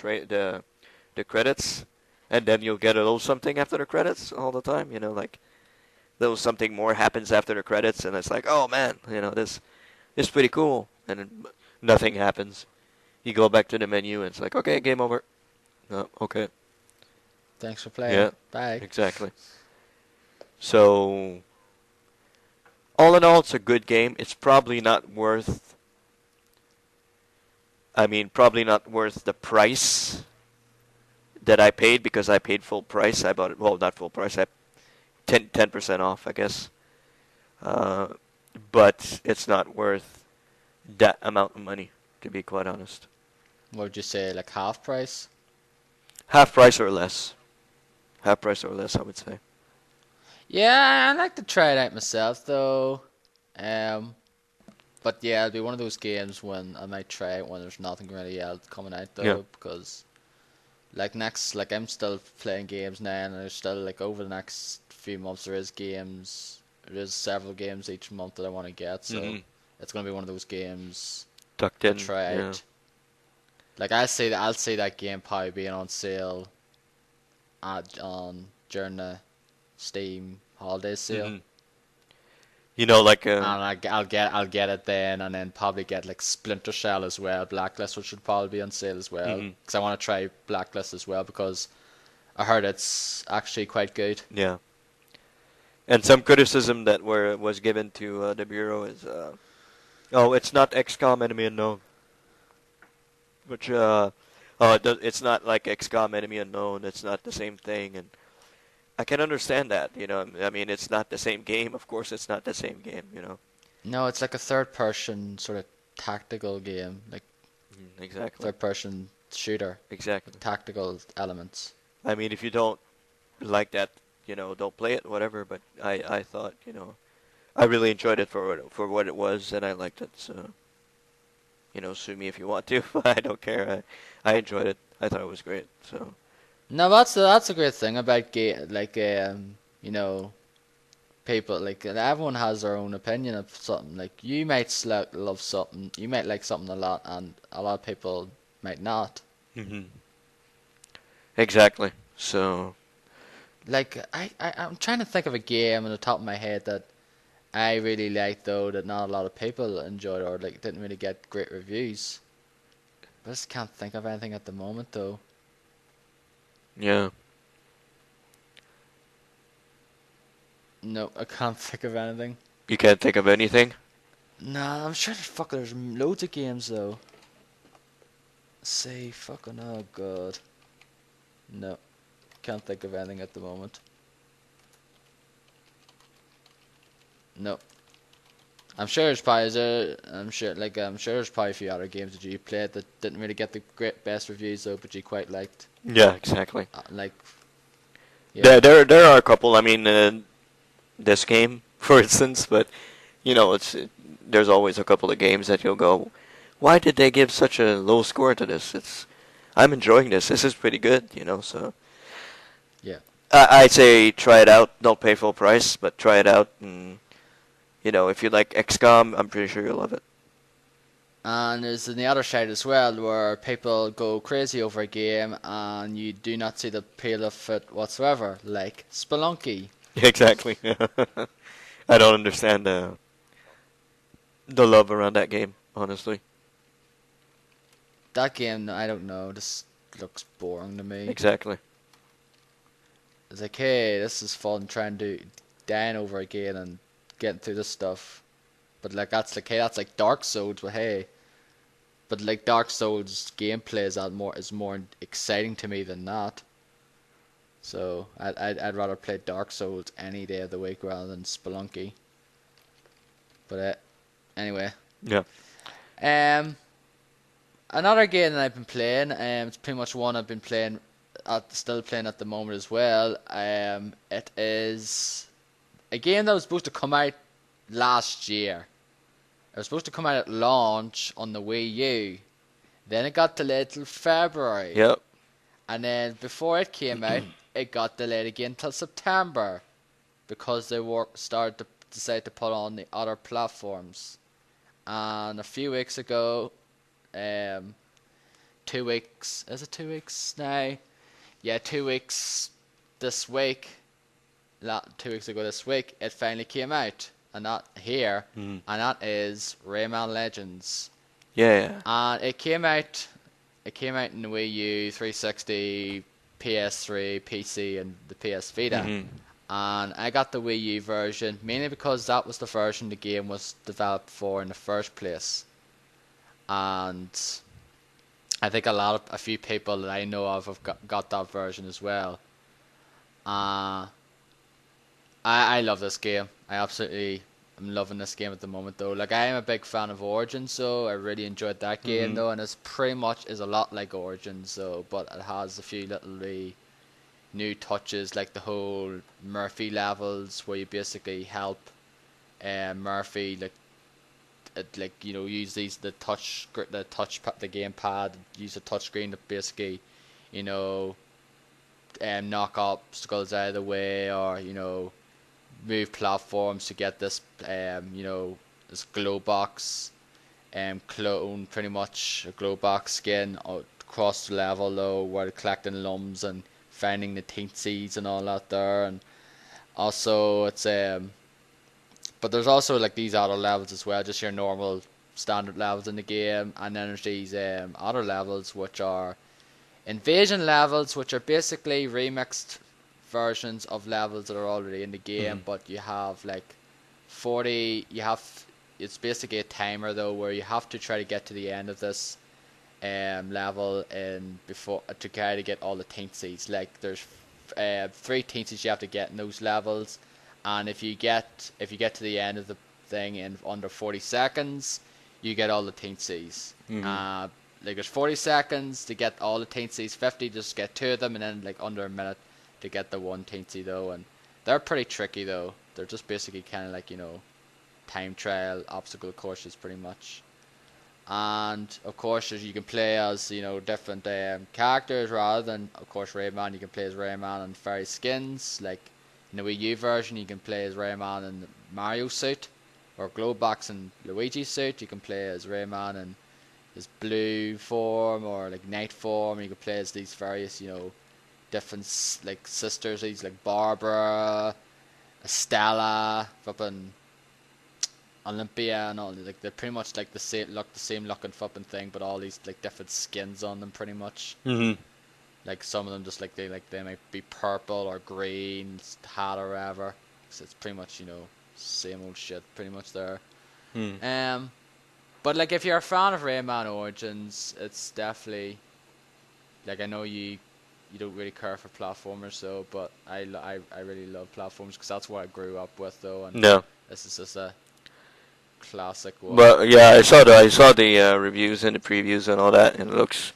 credits, and then you'll get a little something after the credits all the time. Like little something more happens after the credits, and it's like, oh man, this is pretty cool, and then nothing happens. You go back to the menu, and it's like, okay, game over. Oh, okay,
Thanks for playing.
yeah,
Bye.
exactly. So all in all, it's a good game. It's probably not worth. I mean, probably not worth the price that I paid because I paid full price. I bought it. Well, not full price. I 10% off, I guess. Uh, but it's not worth that amount of money, to be quite honest.
What would you say, like half price?
Half price or less. Half price or less, I would say.
Yeah, I'd like to try it out myself though. Um, but yeah, it'll be one of those games when I might try it when there's nothing really else coming out
Yeah.
though, because like I'm still playing games now, and there's still like over the next few months there is several games each month that I want to get, so
Mhm.
it's gonna be one of those games
Tucked
I
in.
try
Yeah.
out. Like I'll say that game probably being on sale on during the Steam holiday sale.
Mhm. You know, like
And I'll get it then, and then probably get like Splinter Cell as well. Blacklist, which should probably be on sale as well,
Mhm.
because I want to try Blacklist as well because I heard it's actually quite good.
Yeah. And some criticism that was given to the bureau is, oh, it's not XCOM Enemy Unknown, which it's not like XCOM Enemy Unknown. It's not the same thing, and I can understand that. You know, I mean, it's not the same game. Of course, it's not the same game. You know.
No, it's like a third person sort of tactical game, like
Exactly.
third person shooter
Exactly.
with tactical elements.
I mean, if you don't like that, don't play it, whatever. But I thought, I really enjoyed it for what it was, and I liked it. So, sue me if you want to. I don't care. I enjoyed it. I thought it was great. So,
No, that's a great thing about you know, people like everyone has their own opinion of something. Like you might love something, you might like something a lot, and a lot of people might not.
hmm exactly. So,
Like I'm trying to think of a game on the top of my head that I really liked though that not a lot of people enjoyed or like didn't really get great reviews. But I just can't think of anything at the moment though.
yeah,
No, I can't think of anything.
you can't think of anything.
Nah, I'm sure there's loads of games though. Say fucking oh god. No, can't think of anything at the moment. No. I'm sure there's probably a few other games that you played that didn't really get the great best reviews though, but you quite liked.
Yeah, exactly.
Like yeah.
There are a couple. I mean, this game, for instance, but there's always a couple of games that you'll go, why did they give such a low score to this? I'm enjoying this. This is pretty good, So
Yeah.
I'd say try it out. Don't pay full price, but try it out, and if you like XCOM, I'm pretty sure you'll love it.
And there's on the other side as well where people go crazy over a game and you do not see the appeal of it whatsoever, like Spelunky.
Exactly. I don't understand the love around that game, honestly.
That game, I don't know, just looks boring to me.
Exactly.
It's like, hey, this is fun trying to dying over again and getting through this stuff. But like hey, that's like Dark Souls, but hey. But like Dark Souls gameplay is more exciting to me than that. So I'd rather play Dark Souls any day of the week rather than Spelunky. But anyway,
Yeah.
um, another game that I've been playing, it's pretty much one I've been playing, still playing at the moment as well. It is a game that was supposed to come out last year. It was supposed to come out at launch on the Wii U. Then it got delayed till February.
Yep.
And then before it came out, it got delayed again till September because they started to decide to put on the other platforms. And a few weeks ago, 2 weeks, is it 2 weeks now? Yeah, 2 weeks this week, 2 weeks ago this week, it finally came out. And not here,
Mm.
and that is Rayman Legends.
Yeah.
And it came out in the Wii U, 360, PS3, PC, and the PS Vita.
Mhm.
And I got the Wii U version mainly because that was the version the game was developed for in the first place. And I think a few people that I know of have got that version as well. Uh, I love this game. I'm loving this game at the moment though. Like I am a big fan of Origins, so I really enjoyed that game
Mhm.
though, and it's pretty much is a lot like Origins, so but it has a few little new touches like the whole Murphy levels where you basically help Murphy, use the gamepad, use the touch screen to basically, you know, knock obstacles out of the way, or move platforms to get this, this glow box, clone, pretty much a glow box skin across the level though, where collecting lums and finding the taint seeds and all that there, and also it's but there's also like these other levels as well, just your normal standard levels in the game, and then there's these other levels which are invasion levels, which are basically remixed versions of levels that are already in the game, but you have like 40, it's basically a timer though, where you have to try to get to the end of this level in before to try to get all the taint seeds. Like there's 3 taint seeds you have to get in those levels, and if you get to the end of the thing in under 40 seconds, you get all the taint seeds. Like there's 40 seconds to get all the taint seeds, 50 just get 2 of them, and then like under a minute to get the 1 taint seed though. And they're pretty tricky though. They're just basically kind of like time trial obstacle courses pretty much. And of course you can play as different characters rather than of course Rayman. You can play as Rayman and fairy skins. Like in the Wii U version you can play as Rayman in the Mario suit, or Glowbox and Luigi suit. You can play as Rayman in his blue form or like night form. You can play as these various different like sisters, these like Barbara, Estella, flippin' Olympia, and all. Like they're pretty much like the same looking flippin' thing, but all these like different skins on them pretty much. Like some of them just like they might be purple or green hat or whatever. So it's pretty much same old shit pretty much there. But like if you're a fan of Rayman Origins, it's definitely like, I know you don't really care for platformers, so, but I really love platformers because that's what I grew up with though, and
No.
this is just a classic one.
But yeah, I saw the reviews and the previews and all that, and it looks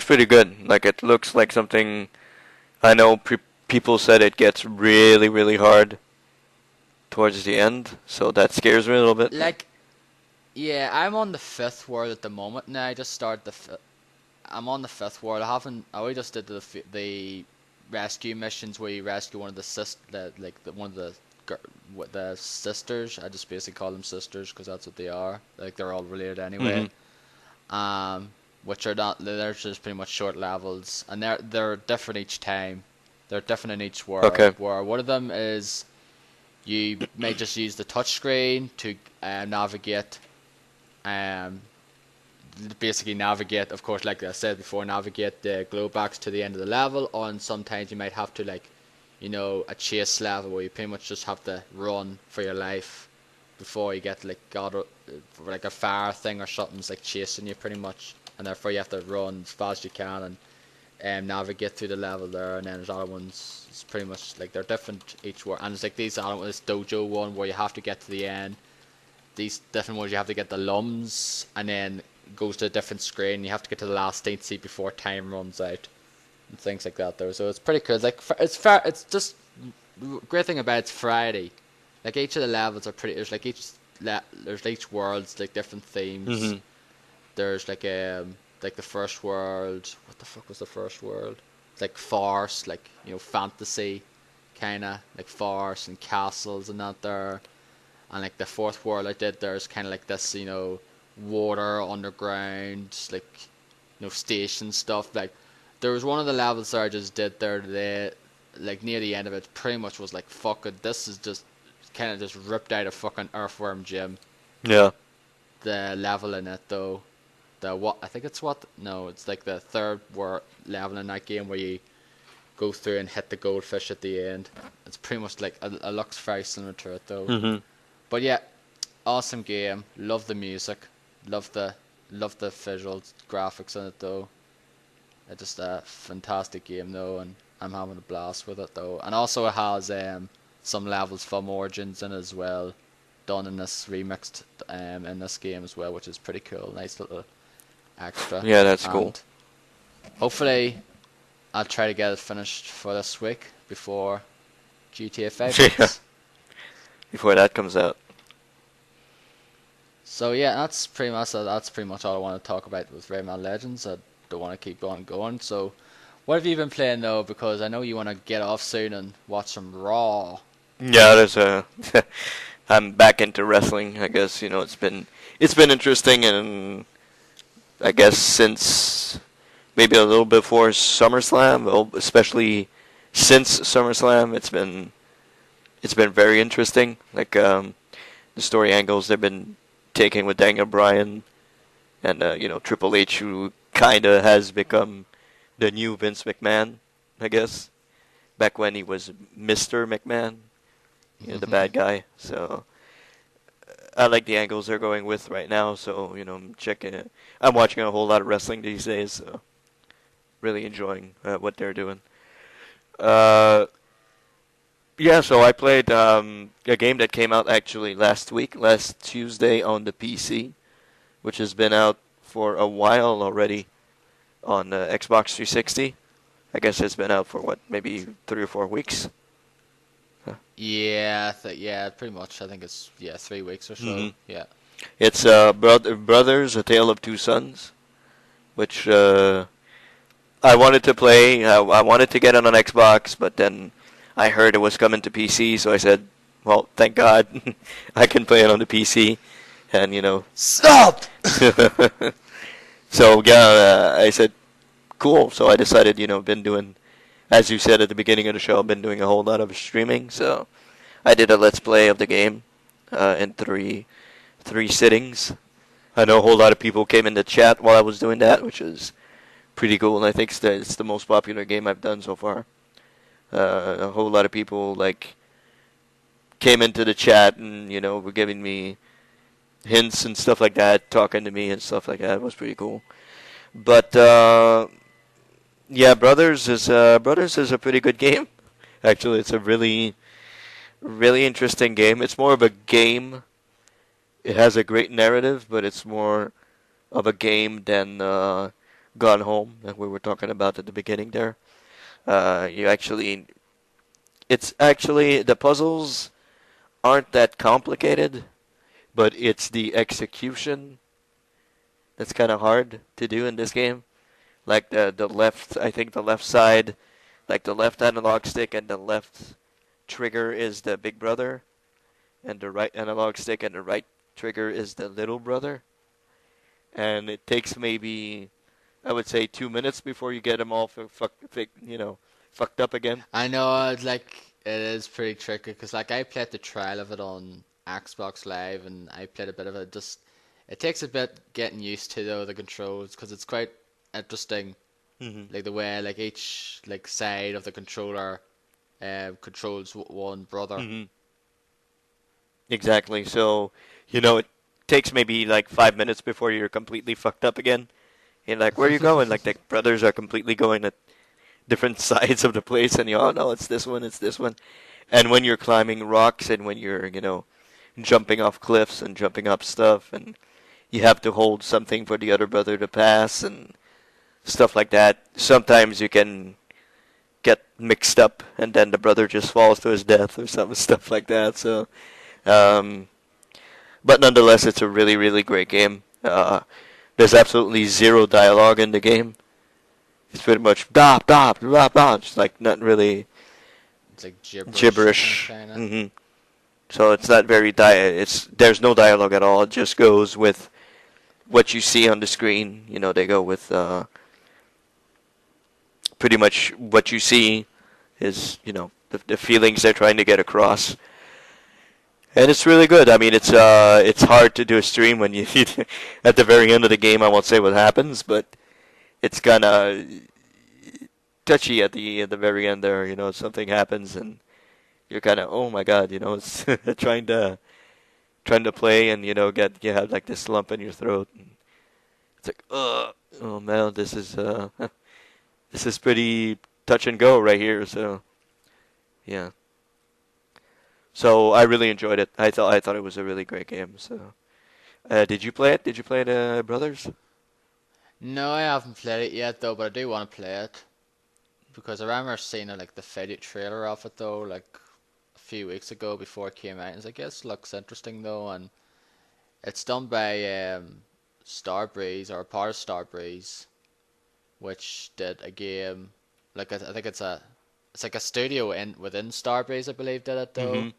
pretty good. Like it looks like something. I know people said it gets really, really hard towards the end, so that scares me a little bit.
Like, yeah, I'm on the 5th world at the moment now. I just started I'm on the 5th world. I only just did the rescue missions where you rescue one of the sisters. I just basically call them sisters because that's what they are. Like they're all related anyway. Which are not, they're just pretty much short levels, and they're different each time. They're different in each world.
Okay.
Where one of them is you may just use the touchscreen to navigate. Basically navigate, of course, like I said before, navigate the glow box to the end of the level, and sometimes you might have to a chase level where you pretty much just have to run for your life before you get like a fire thing or something's like chasing you pretty much, and therefore you have to run as fast as you can and navigate through the level there. And then there's other ones, it's pretty much like they're different each one, and it's like these other ones, this dojo one where you have to get to the end. These different ones you have to get the lums, and then goes to a different screen. You have to get to the last state seat before time runs out, and things like that though. So it's pretty cool. It's just great thing about it's Friday. Like each of the levels are pretty. There's like each world's like different themes. There's like the first world. What the fuck was the first world? It's like farce, like fantasy, kind of like farce and castles and that there. And like the 4th world I did, there's kind of like this water underground, like station stuff. Like there was one of the levels that I just did there today, like near the end of it, pretty much was like, fuck it, this is just kind of just ripped out of fucking Earthworm Jim.
Yeah.
The level in it though, it's like the 3rd world level in that game where you go through and hit the goldfish at the end. It's pretty much like it looks very similar to it though. But yeah, awesome game. Love the music. Love the visual graphics in it though. It's just a fantastic game though, and I'm having a blast with it though. And also it has some levels from Origins in it as well, done in this remixed in this game as well, which is pretty cool. Nice little extra.
Yeah, that's cool.
Hopefully, I'll try to get it finished for this week before GTA 5.
before that comes out.
So yeah, that's pretty much all I want to talk about with Rayman Legends. I don't want to keep on going. So what have you been playing though? Because I know you want to get off soon and watch some Raw.
Yeah, there's a. I'm back into wrestling. I guess it's been interesting, and I guess since maybe a little before SummerSlam, well, especially since SummerSlam, it's been very interesting. Like the story angles they've been taking with Daniel Bryan and Triple H, who kind of has become the new Vince McMahon, I guess. Back when he was Mr. McMahon, the bad guy. So I like the angles they're going with right now. So I'm checking it. I'm watching a whole lot of wrestling these days. So really enjoying what they're doing. Uh, yeah, so I played a game that came out actually last Tuesday on the PC, which has been out for a while already on Xbox 360. I guess it's been out for what, maybe 3 or 4 weeks. Huh.
Yeah, pretty much. I think it's 3 weeks or so.
hmm
Yeah.
It's Brothers: A Tale of Two Sons, which I wanted to play. I wanted to get it on Xbox, but then I heard it was coming to PC, so I said, "Well, thank God, I can play it on the PC." And
Stop.
so yeah, I said, "Cool." So I decided, been doing, as you said at the beginning of the show, I've been doing a whole lot of streaming. So I did a let's play of the game in three sittings. I know a whole lot of people came in the chat while I was doing that, which is pretty cool, and I think it's the most popular game I've done so far. A whole lot of people came into the chat and were giving me hints and stuff like that, talking to me and stuff like that. It was pretty cool. But yeah, Brothers is a pretty good game. Actually, it's a really really interesting game. It's more of a game. It has a great narrative, but it's more of a game than Gone Home that we were talking about at the beginning there. It's actually the puzzles aren't that complicated, but it's the execution that's kind of hard to do in this game. Like the left, I think the left side, like the left analog stick and the left trigger is the big brother, and the right analog stick and the right trigger is the little brother. And it takes maybe, I would say, 2 minutes before you get them all fucked up again.
I know, it is pretty tricky because I played the trial of it on Xbox Live and I played a bit of it. Just it takes a bit getting used to though the controls because it's quite interesting,
hmm
like the way each side of the controller controls one brother.
hmm Exactly. So, it takes maybe like 5 minutes before you're completely fucked up again. And like, where are you going? Like, the brothers are completely going at different sides of the place, and oh no, it's this one, it's this one. And when you're climbing rocks and when you're, jumping off cliffs and jumping up stuff, and you have to hold something for the other brother to pass and stuff like that, sometimes you can get mixed up, and then the brother just falls to his death or some stuff like that. So, um, but nonetheless, it's a really, really great game. There's absolutely zero dialogue in the game. It's pretty much blah blah blah blah. Just like not really
It's like gibberish
gibberish.
kind of.
So it's not very there's no dialogue at all. It just goes with what you see on the screen. They go with pretty much what you see is the feelings they're trying to get across. And it's really good. I mean, it's hard to do a stream when you at the very end of the game. I won't say what happens, but it's kind of touchy at the very end there. Something happens and you're kind of, oh my god, it's trying to play and you have like this lump in your throat. And it's like, oh man, this is this is pretty touch and go right here. So yeah. So I really enjoyed it. I thought it was a really great game. So did you play it? Did you play it, Brothers?
No, I haven't played it yet though, but I do want to play it because I remember seeing the faded trailer of it though, like a few weeks ago before it came out. And I was like, yes, looks interesting though, and it's done by Starbreeze or part of Starbreeze, which did a game like I think it's like a studio in within Starbreeze, I believe, did it though.
Hmm.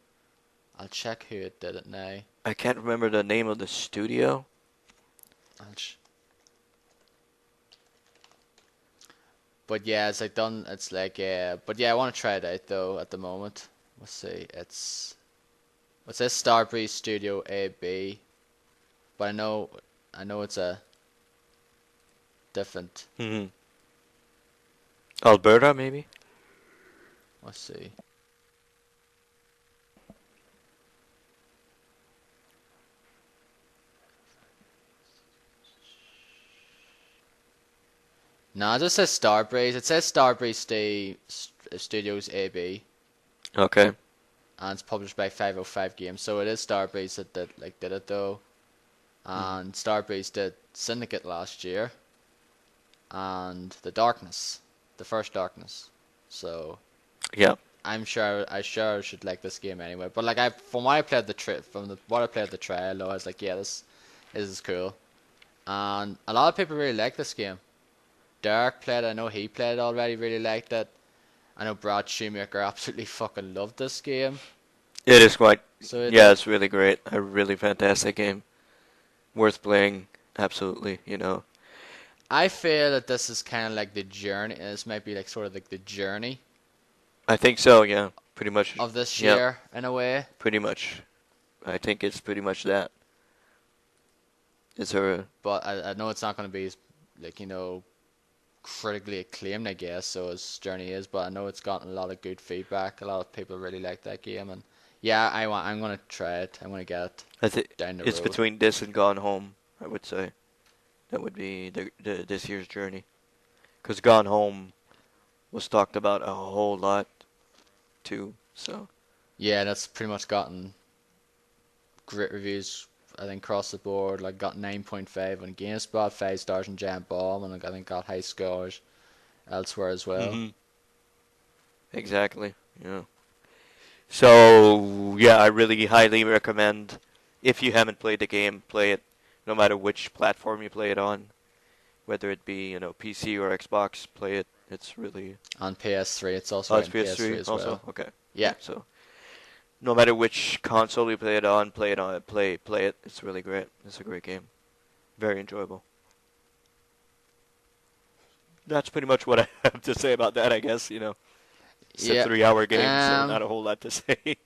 I'll check who it did it now.
I can't remember the name of the studio.
I'll But yeah, it's like done. It's like but yeah, I want to try it out though. At the moment, let's see. It says Starbreeze Studio AB, but I know it's a different.
Hmm. Alberta, maybe?
Let's see. No, it just says Starbreeze. It says Starbreeze Studios AB,
Okay.
and it's published by 505 Games. So it is Starbreeze that did it though.
Hmm.
And Starbreeze did Syndicate last year, and the first Darkness. So
Yeah.
I should like this game anyway. But like from what I played what I played the trial, though, I was like, yeah, this is cool. And a lot of people really like this game. Derek played it. I know he played it already. Really liked it. I know Brad Shoemaker absolutely fucking loved this game.
It is quite.
So it
Yeah,
did.
it's really great. A really fantastic game. Worth playing. Absolutely.
I feel that this is kind of like the journey. This might be like sort of like the journey
I think so. Yeah. Pretty much.
of this
Yep.
year in a way.
Pretty much. I think it's pretty much that. Is there?
But I know it's not going to be as like critically acclaimed, I guess. So as Journey is, but I know it's gotten a lot of good feedback. A lot of people really like that game, and yeah, I'm gonna try it. I'm gonna get it
I think
down the
it's
road.
between this and Gone Home. I would say that would be the this year's journey. Because Gone Home was talked about a whole lot too. So
Yeah, that's pretty much gotten great reviews. I think across the board, like got 9.5 on GameSpot, 5 stars on Giant Bomb, and like, I think got high scores elsewhere as well.
hmm exactly. Yeah. So yeah, I really highly recommend if you haven't played the game, play it. No matter which platform you play it on, whether it be PC or Xbox, play it. It's really.
On PS3, it's also
Oh,
out
it's
on PS3
PS3
as
also.
well.
Okay.
Yeah,
So no matter which console you play it on, play it. It's really great. It's a great game. Very enjoyable. That's pretty much what I have to say about that, I guess. It's a
yeah.
3-hour game, so
Um,
not a whole lot to say.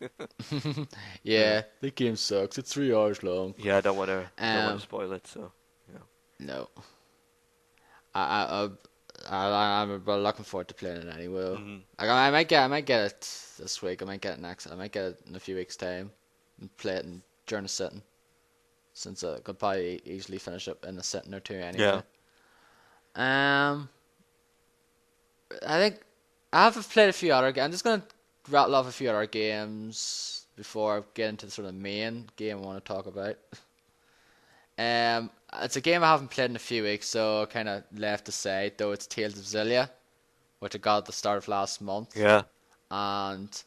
Yeah.
yeah, the game sucks. It's 3 hours long.
Yeah, I don't want to
Um,
spoil it. So
no, I, I'm looking forward to playing it anyway.
hmm
Like, I might get it this week. I might get it next. I might get it in a few weeks' time and play it during a sitting, since I could probably easily finish up in a sitting or two
yeah.
anyway. Um, I think I have played a few other games. I'm just gonna rattle off a few other games before I get into the sort of main game I want to talk about. It's a game I haven't played in a few weeks, so kind of left aside. Though it's Tales of Zillia, which I got at the start of last month,
Yeah.
and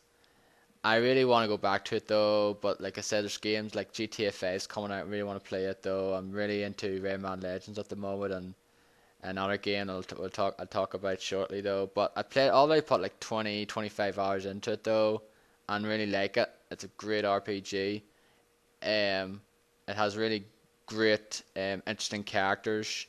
I really want to go back to it though. But like I said, there's games like GTA 5 is coming out. I really want to play it though. I'm really into Rayman Legends at the moment, and another game I'll talk about shortly though. But I played already put like 20, 25 hours into it though, and really like it. It's a great RPG. It has really great, interesting characters.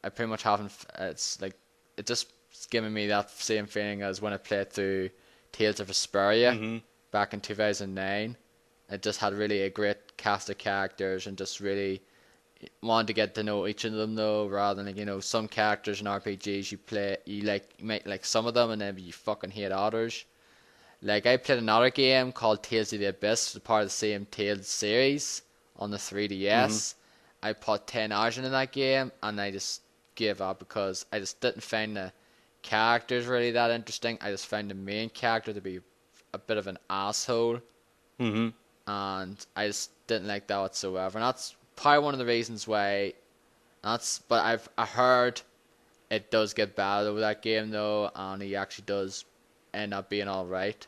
I pretty much haven't. It's like it just giving me that same feeling as when I played through Tales of Vesperia
hmm
back in 2009. It just had really a great cast of characters and just really wanted to get to know each of them though, rather than like, some characters in RPGs you might like some of them and then you fucking hate others. Like I played another game called Tales of the Abyss, which is part of the same Tales series on the
hmm
3DS. I put 10 hours into that game and I just gave up because I just didn't find the characters really that interesting. I just found the main character to be a bit of an asshole,
hmm
and I just didn't like that whatsoever. And that's probably one of the reasons why. But I heard it does get bad over that game though, and he actually does end up being all right.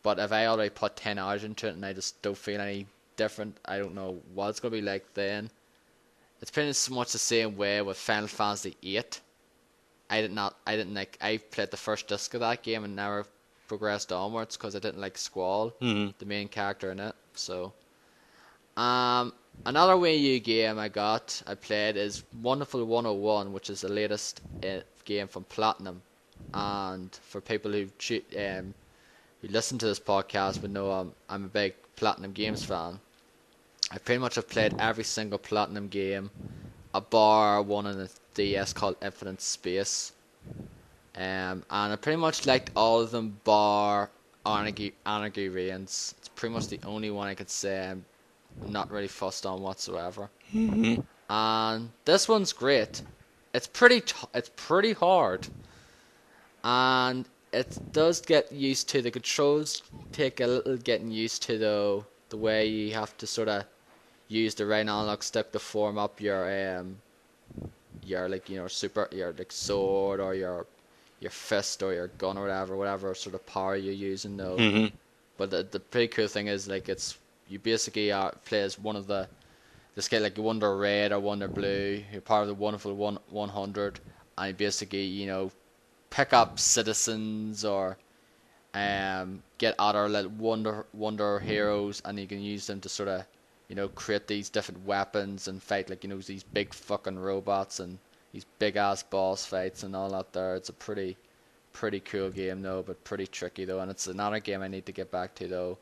But if I already put 10 hours into it and I just don't feel any different, I don't know what it's gonna be like then. It's pretty much the same way with Final Fantasy VIII. I didn't like. I played the first disc of that game and never progressed onwards because I didn't like Squall, the main character in it. So, another Wii U game I played is Wonderful 101, which is the latest game from Platinum. And for people who listen to this podcast would know I'm a big Platinum Games fan. I pretty much have played every single Platinum game, bar one on the DS called Infinite Space. And I pretty much liked all of them bar Anarchy Reigns. It's pretty much the only one I could say I'm not really fussed on whatsoever. And this one's great. It's pretty hard. And it does get used to the controls. Take a little getting used to though, the way you have to sort of use the right analog stick to form up your like your like sword or your fist or your gun or whatever sort of power you're using though. But the pretty cool thing is like you basically play as one of this guy like Wonder Red or Wonder Blue. You're part of the Wonderful 100, and you basically pick up citizens or get other like wonder heroes, and you can use them to sort of create these different weapons and fight like these big fucking robots and these big ass boss fights and all that there. It's a pretty cool game though, but pretty tricky though, and it's another game I need to get back to though.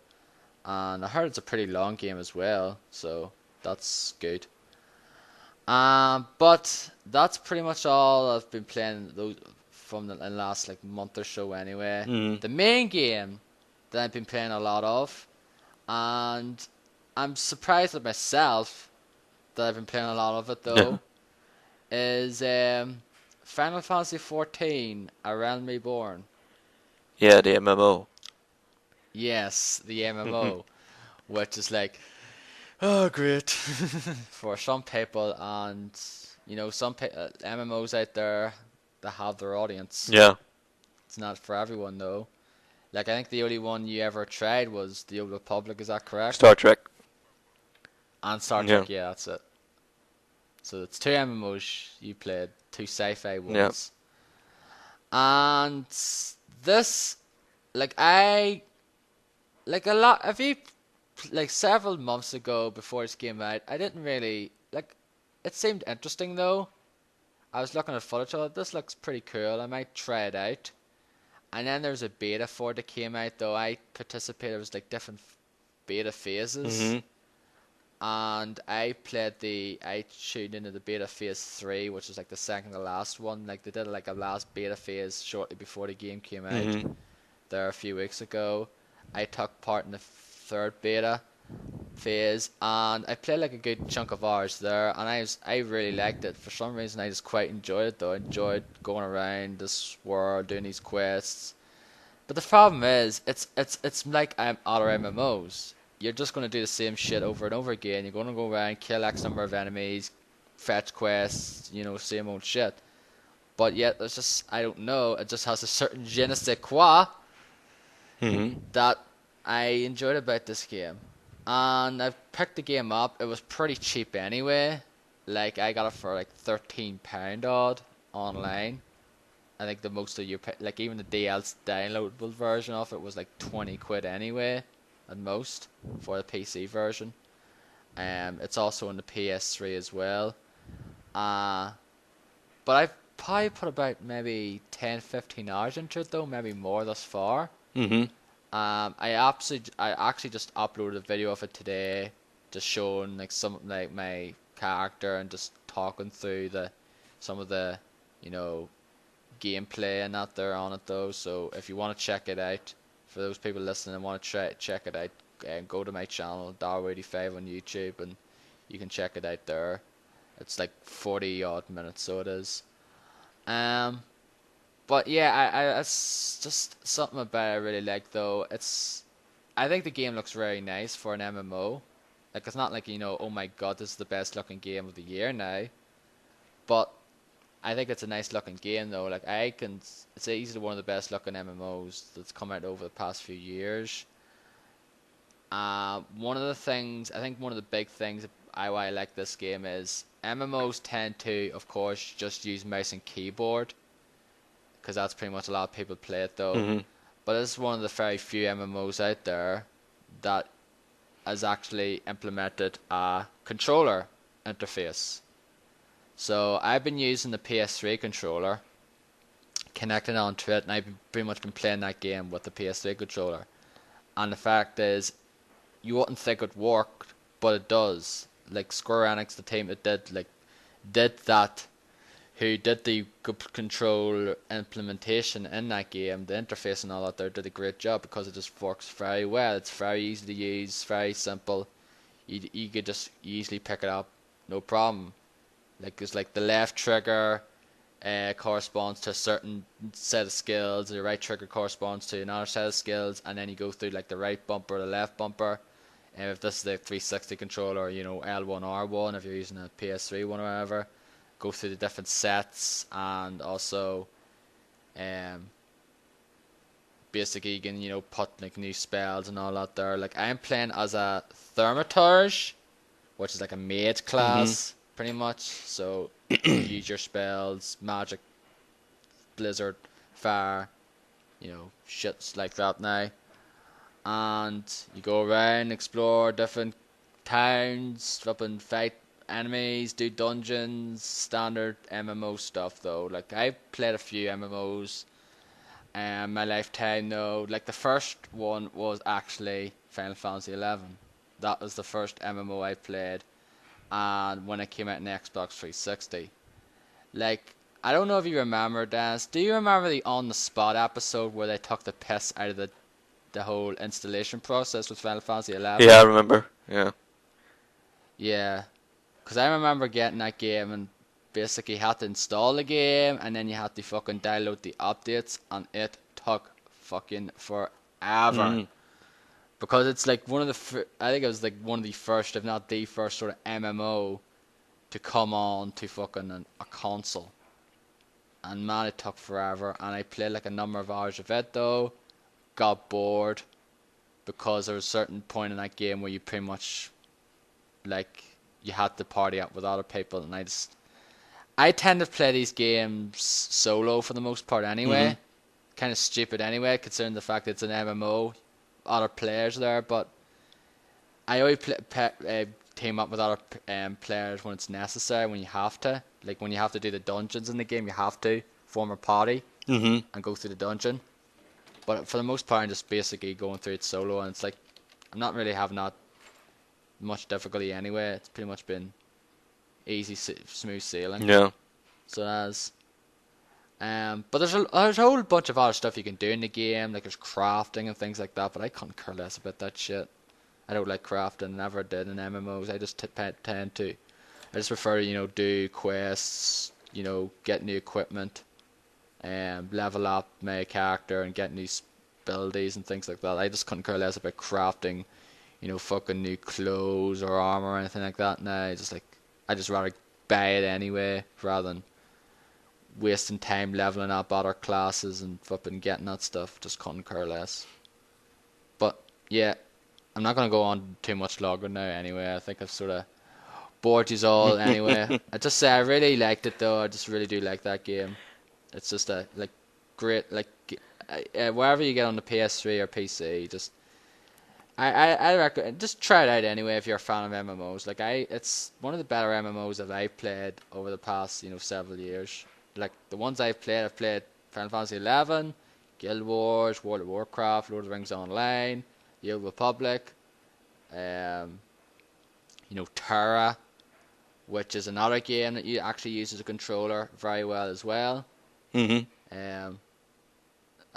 And I heard it's a pretty long game as well, so that's good. But that's pretty much all I've been playing those from the last like month or so anyway. The main game that I've been playing a lot of, and I'm surprised at myself that I've been playing a lot of it though, is Final Fantasy XIV: A Realm Reborn.
Yeah, the MMO.
Yes, the MMO, which is like, oh great, for some people, and some MMOs out there that have their audience.
Yeah.
It's not for everyone though. Like I think the only one you ever tried was the Old Republic. Is that correct?
Star Trek.
And Star Trek, yeah, that's it. So it's two MMOs you played, two sci-fi ones. Yeah. And this, like a lot. If you like several months ago before this came out, I didn't really like. It seemed interesting though. I was looking at footage of it. This looks pretty cool. I might try it out. And then there's a beta for it that came out though. I participated. It was like different beta phases. And I tuned into the beta phase 3, which was like the second to last one. Like they did like a last beta phase shortly before the game came out there a few weeks ago. I took part in the third beta phase, and I played like a good chunk of hours there, and I really liked it. For some reason, I just quite enjoyed it though. I enjoyed going around this world doing these quests. But the problem is, it's like other MMOs. You're just going to do the same shit over and over again. You're going to go around, kill X number of enemies, fetch quests, same old shit. But yet, it's just, I don't know, it just has a certain je ne sais quoi that I enjoyed about this game. And I picked the game up. It was pretty cheap anyway. Like, I got it for like £13 odd online. I think the most of you, like even the DL's downloadable version of it was like 20 quid anyway, at most, for the PC version. It's also on the PS3 as well. But I've probably put about maybe 10-15 hours into it though, maybe more thus far. I actually just uploaded a video of it today, just showing like some like my character and just talking through some of the gameplay and that there on it though. So if you want to check it out, for those people listening and want to check it out, go to my channel Darrow85 on YouTube, and you can check it out there. It's like 40 odd minutes, so it is. But yeah, I it's just something about it I really like though. I think the game looks very nice for an MMO. Like it's not like oh my god, this is the best looking game of the year now. But I think it's a nice looking game though. Like it's easily one of the best looking MMOs that's come out over the past few years. One of the things, I think one of the big things why I like this game is MMOs tend to, of course, just use mouse and keyboard, because that's pretty much a lot of people play it though.
Mm-hmm.
But it's one of the very few MMOs out there that has actually implemented a controller interface. So I've been using the PS3 controller, connecting onto it, and I've pretty much been playing that game with the PS3 controller. And the fact is, you wouldn't think it worked, but it does. Like Square Enix, the team that did that, who did the control implementation in that game, the interface and all that, there did a great job because it just works very well. It's very easy to use, very simple. You could just easily pick it up, no problem. Like it's like the left trigger corresponds to a certain set of skills, the right trigger corresponds to another set of skills, and then you go through like the right bumper, the left bumper. And if this is the 360 controller, L1, R1, if you're using a PS3 one or whatever, go through the different sets, and also basically you can put like new spells and all that there. Like I'm playing as a Thaumaturge, which is like a mage class, pretty much. So you use your spells, magic, blizzard, fire, shits like that now. And you go around, explore different towns, up and fight enemies, do dungeons, standard MMO stuff though. Like I've played a few MMOs in my lifetime though. Like the first one was actually Final Fantasy XI. That was the first MMO I played, and when it came out in the Xbox 360. Like, I don't know if you remember, Dennis. Do you remember the On the Spot episode where they took the piss out of the whole installation process with Final Fantasy XI?
Yeah, I remember. Yeah.
Yeah. Because I remember getting that game and basically had to install the game, and then you had to fucking download the updates, and it took fucking forever. Because it's like I think it was like one of the first, if not the first, sort of MMO to come on to fucking a console. And man, it took forever. And I played like a number of hours of it though. Got bored. Because there was a certain point in that game where you pretty much, like, you had to party up with other people. And I tend to play these games solo for the most part anyway. Kind of stupid anyway, considering the fact that it's an MMO. Other players there, but I always team up with other players when it's necessary, when you have to. Like when you have to do the dungeons in the game, you have to form a party and go through the dungeon. But for the most part, I'm just basically going through it solo, and it's like I'm not really having that much difficulty anyway. It's pretty much been easy, smooth sailing.
Yeah.
So that's. But there's a whole bunch of other stuff you can do in the game, like there's crafting and things like that, but I couldn't care less about that shit. I don't like crafting, never did in MMOs. I just I just prefer to, do quests, get new equipment, level up my character and get new abilities and things like that. I just couldn't care less about crafting, fucking new clothes or armor or anything like that. Now, I just rather buy it anyway, rather than wasting time leveling up other classes and fucking getting that stuff. Just couldn't care less. But yeah, I'm not gonna go on too much longer now anyway. I think I've sort of bored you all anyway. I just say I really liked it though. I just really do like that game. It's just a great wherever you get on the PS3 or PC, just I recommend just try it out anyway if you're a fan of MMOs. It's one of the better MMOs that I've played over the past several years. Like the ones I've played Final Fantasy XI, Guild Wars, World of Warcraft, Lord of the Rings Online, The Old Republic, Terra, which is another game that you actually use as a controller very well as well. And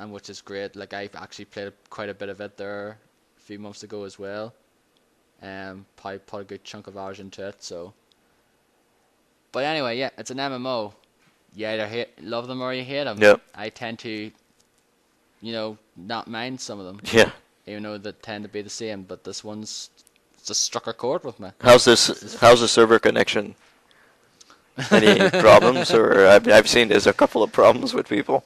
which is great. Like I've actually played quite a bit of it there a few months ago as well. Probably put a good chunk of hours into it. So, but anyway, yeah, it's an MMO. You either love them or you hate them.
Yep.
I tend to, not mind some of them.
Yeah.
Even though they tend to be the same, but this one's just struck a chord with me.
How's the server connection? Any problems? Or I've seen there's a couple of problems with people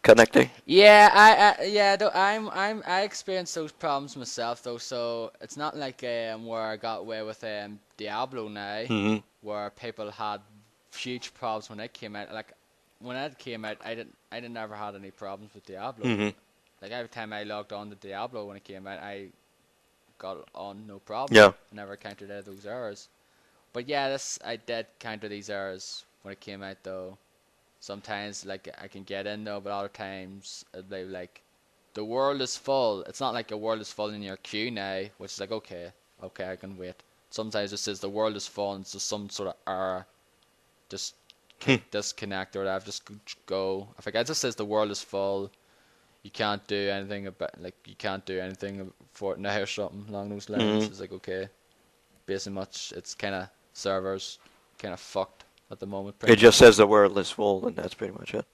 connecting?
Yeah, yeah, though I experienced those problems myself though, so it's not like where I got away with Diablo now,
Mm-hmm.
where people had huge problems when it came out. Like when it came out, I didn't ever had any problems with Diablo.
Mm-hmm.
Like every time I logged on to Diablo when it came out, I got on no problem.
Yeah.
I never encountered any of those errors. But yeah, this I did counter these errors when it came out though. Sometimes like I can get in though, but other times it'll be like the world is full. It's not like a world is full in your queue now, which is like okay, I can wait. Sometimes it says the world is full and it's just some sort of error, just disconnect or whatever. Just go. I think it just says the world is full. You can't do anything about like you can't do anything for it now or something along those lines.
Mm-hmm.
It's like okay, basically much. It's kind of servers kind of fucked at the moment, pretty
It just
much.
says the world is full, and that's pretty much it.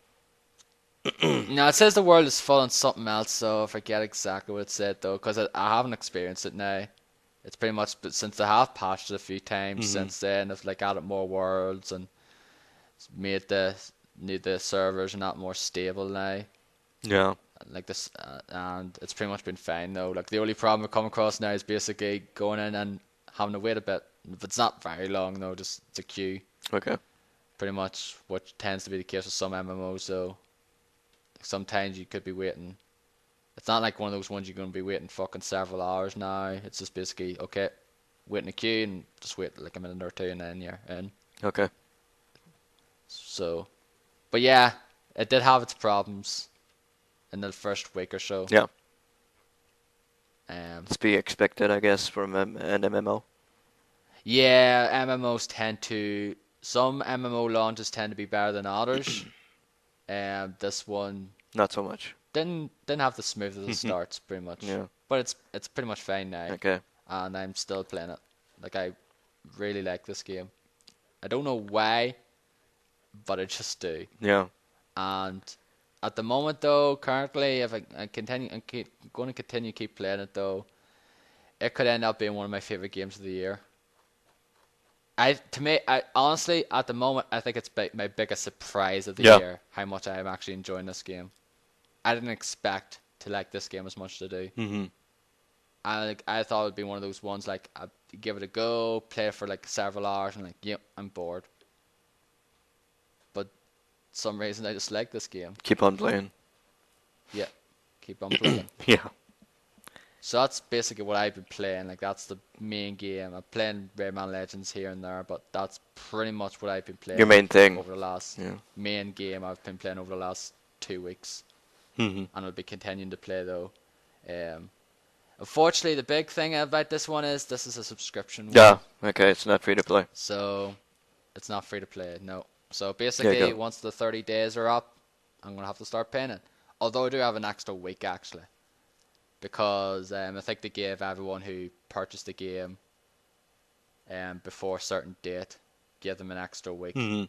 No, it says the world is full on something else, so I forget exactly what it said though, because I haven't experienced it now. It's pretty much but since they have patched it a few times
Mm-hmm.
since then, they've like added more worlds and made the servers not more stable now.
Yeah.
Like this, and it's pretty much been fine though. Like the only problem we come across now is basically going in and having to wait a bit. But it's not very long though, just it's a queue.
Okay.
Pretty much what tends to be the case with some MMOs though. Sometimes you could be waiting. It's not like one of those ones you're going to be waiting fucking several hours now. It's just basically, okay, wait in a queue and just wait like a minute or two and then you're in.
Okay.
So, but yeah, it did have its problems in the first week or so.
Yeah.
Um,
It's be expected, I guess, from an MMO.
yeah, some MMO launches tend to be better than others. This one
Not so much.
didn't have the smoothest of starts, pretty much.
Yeah.
But it's pretty much fine now,
Okay.
and I'm still playing it. Like I really like this game. I don't know why, but I just do.
Yeah.
And at the moment, though, currently, if I continue, going to continue keep playing it, though, it could end up being one of my favorite games of the year. I honestly, at the moment, I think it's my biggest surprise of the
Yeah.
year. How much I am actually enjoying this game. I didn't expect to like this game as much as I do.
Mm-hmm.
I thought it would be one of those ones like I'd give it a go, play it for like several hours, and like, yep, I'm bored. But some reason I just like this game.
Keep on playing.
Yeah, keep on playing.
Yeah.
So that's basically what I've been playing. Like that's the main game. I'm playing Rayman Legends here and there, but that's pretty much what I've been playing.
Your main thing.
Over the last main game I've been playing over the last 2 weeks,
Mm-hmm.
and I'll be continuing to play though. Unfortunately, the big thing about this one is this is a subscription one.
Yeah. Okay. It's not free to play.
So it's not free to play, no. So
There you
basically,
go.
once the 30 days are up, I'm going to have to start paying it. Although I do have an extra week, actually. Because I think they gave everyone who purchased the game before a certain date, gave them an extra week
Mm-hmm.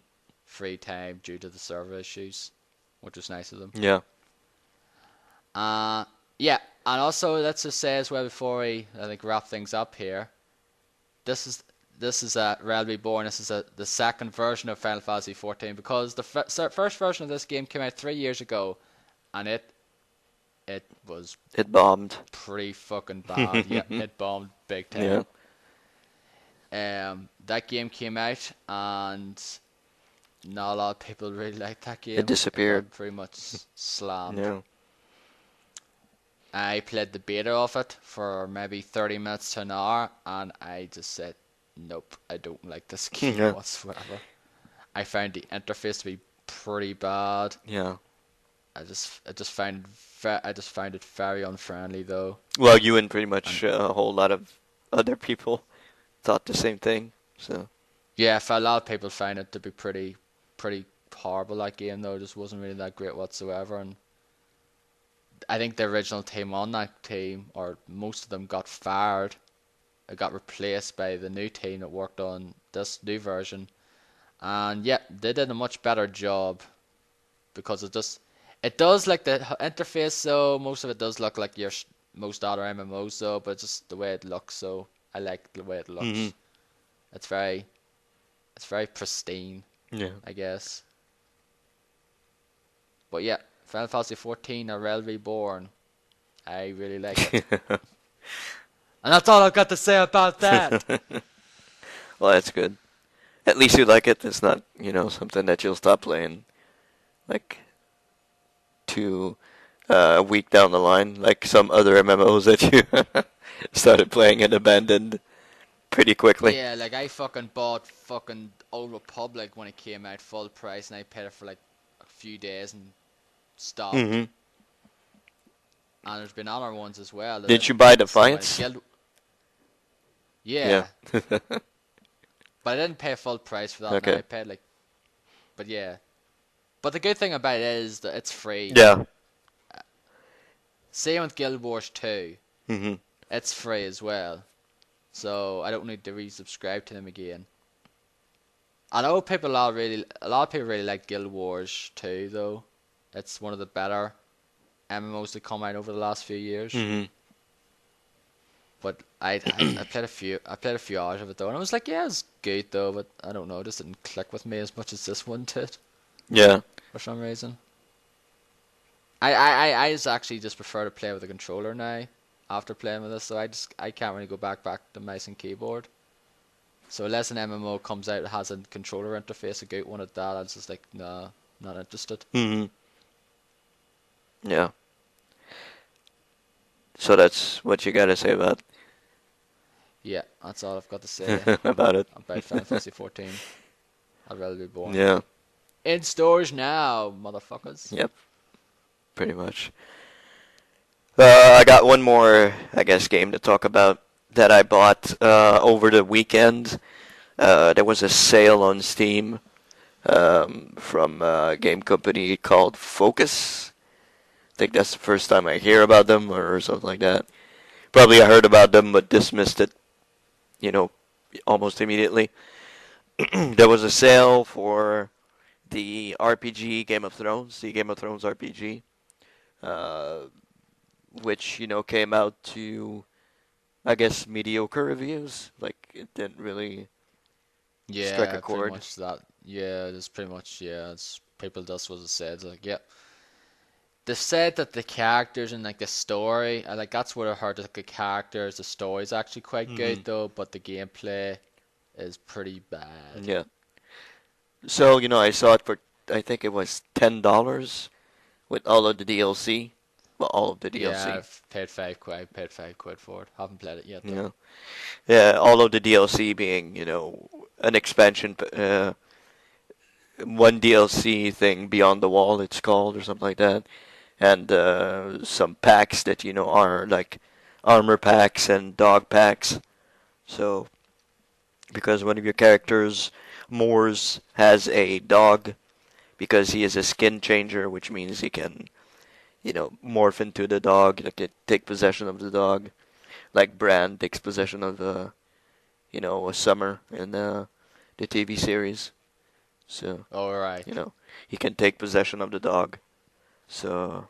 free time due to the server issues, which was nice of them.
Yeah.
Yeah, and also let's just say as well before we I think wrap things up here, this is a relatively boring. This is the second version of Final Fantasy XIV because the first version of this game came out 3 years ago, and it was
It bombed.
pretty fucking bad. Yeah, it bombed big time.
Yeah.
That game came out and not a lot of people really liked that game.
It disappeared.
It got pretty much slammed.
Yeah.
I played the beta of it for maybe 30 minutes to an hour, and I just said, nope, I don't like this game
Yeah.
whatsoever. I found the interface to be pretty bad.
Yeah.
I just found it very unfriendly though.
Well, you and pretty much a whole lot of other people thought the same thing. So.
Yeah, a lot of people found it to be pretty horrible. That game though, just wasn't really that great whatsoever, and I think the original team on that team, or most of them, got fired. It got replaced by the new team that worked on this new version, and yeah, they did a much better job because it does like the interface. So most of it does look like your most other MMOs, so but just the way it looks. So I like the way it looks.
Mm-hmm.
It's very pristine,
Yeah.
I guess. But yeah, Final Fantasy XIV, A Realm Reborn. I really like it. And that's all I've got to say about that.
Well, that's good. At least you like it. It's not, something that you'll stop playing, like, too a week down the line, like some other MMOs that you started playing and abandoned pretty quickly.
Yeah, like I fucking bought fucking Old Republic when it came out full price, and I paid it for like a few days and stopped.
Hmm.
And there's been other ones as well.
Did you buy Defiance?
Yeah,
Yeah.
but I didn't pay full price for that.
Okay.
No, I paid like, but yeah. But the good thing about it is that it's free.
Yeah.
Same with Guild Wars 2.
Hmm.
It's free as well. So I don't need to resubscribe to them again. I know a lot of people really like Guild Wars 2 though. It's one of the better MMOs that come out over the last few years.
Hmm.
But I played a few hours of it though, and I was like, yeah, it's good though, but I don't know, it just didn't click with me as much as this one did
Yeah.
for some reason. I just actually just prefer to play with a controller now after playing with this, so I can't really go back to mouse and keyboard. So unless an MMO comes out that has a controller interface, a good one at that, I was just like, nah, not interested.
Hmm. Yeah. So that's what you gotta say about
Yeah, that's all I've got to say
about it.
about Final Fantasy XIV. I'd rather be born.
Yeah.
In stores now, motherfuckers.
Yep. Pretty much. I got one more, I guess, game to talk about that I bought over the weekend. There was a sale on Steam from a game company called Focus. I think that's the first time I hear about them or something like that. Probably I heard about them but dismissed it, almost immediately. There was a sale for the RPG Game of Thrones, the Game of Thrones RPG, which, came out to, I guess, mediocre reviews. Like, it didn't really strike a chord.
Pretty much that. Yeah, it's pretty much, it's people just what it said. Like, yep. They said that the characters and like the story, like that's what I heard. Like the characters, the story's actually quite good though, but the gameplay is pretty bad.
Yeah. So, I saw it for, I think it was $10 with all of the DLC. Well, all of the DLC.
Yeah, I've paid £5. I paid £5 for it. Haven't played it yet though.
Yeah. Yeah, all of the DLC being, an expansion, one DLC thing, Beyond the Wall, it's called, or something like that. And some packs that, are like armor packs and dog packs. So, because one of your characters, Moors, has a dog, because he is a skin changer, which means he can, morph into the dog, like take possession of the dog, like Bran takes possession of a Summer in the TV series. So,
Alright.
he can take possession of the dog. So,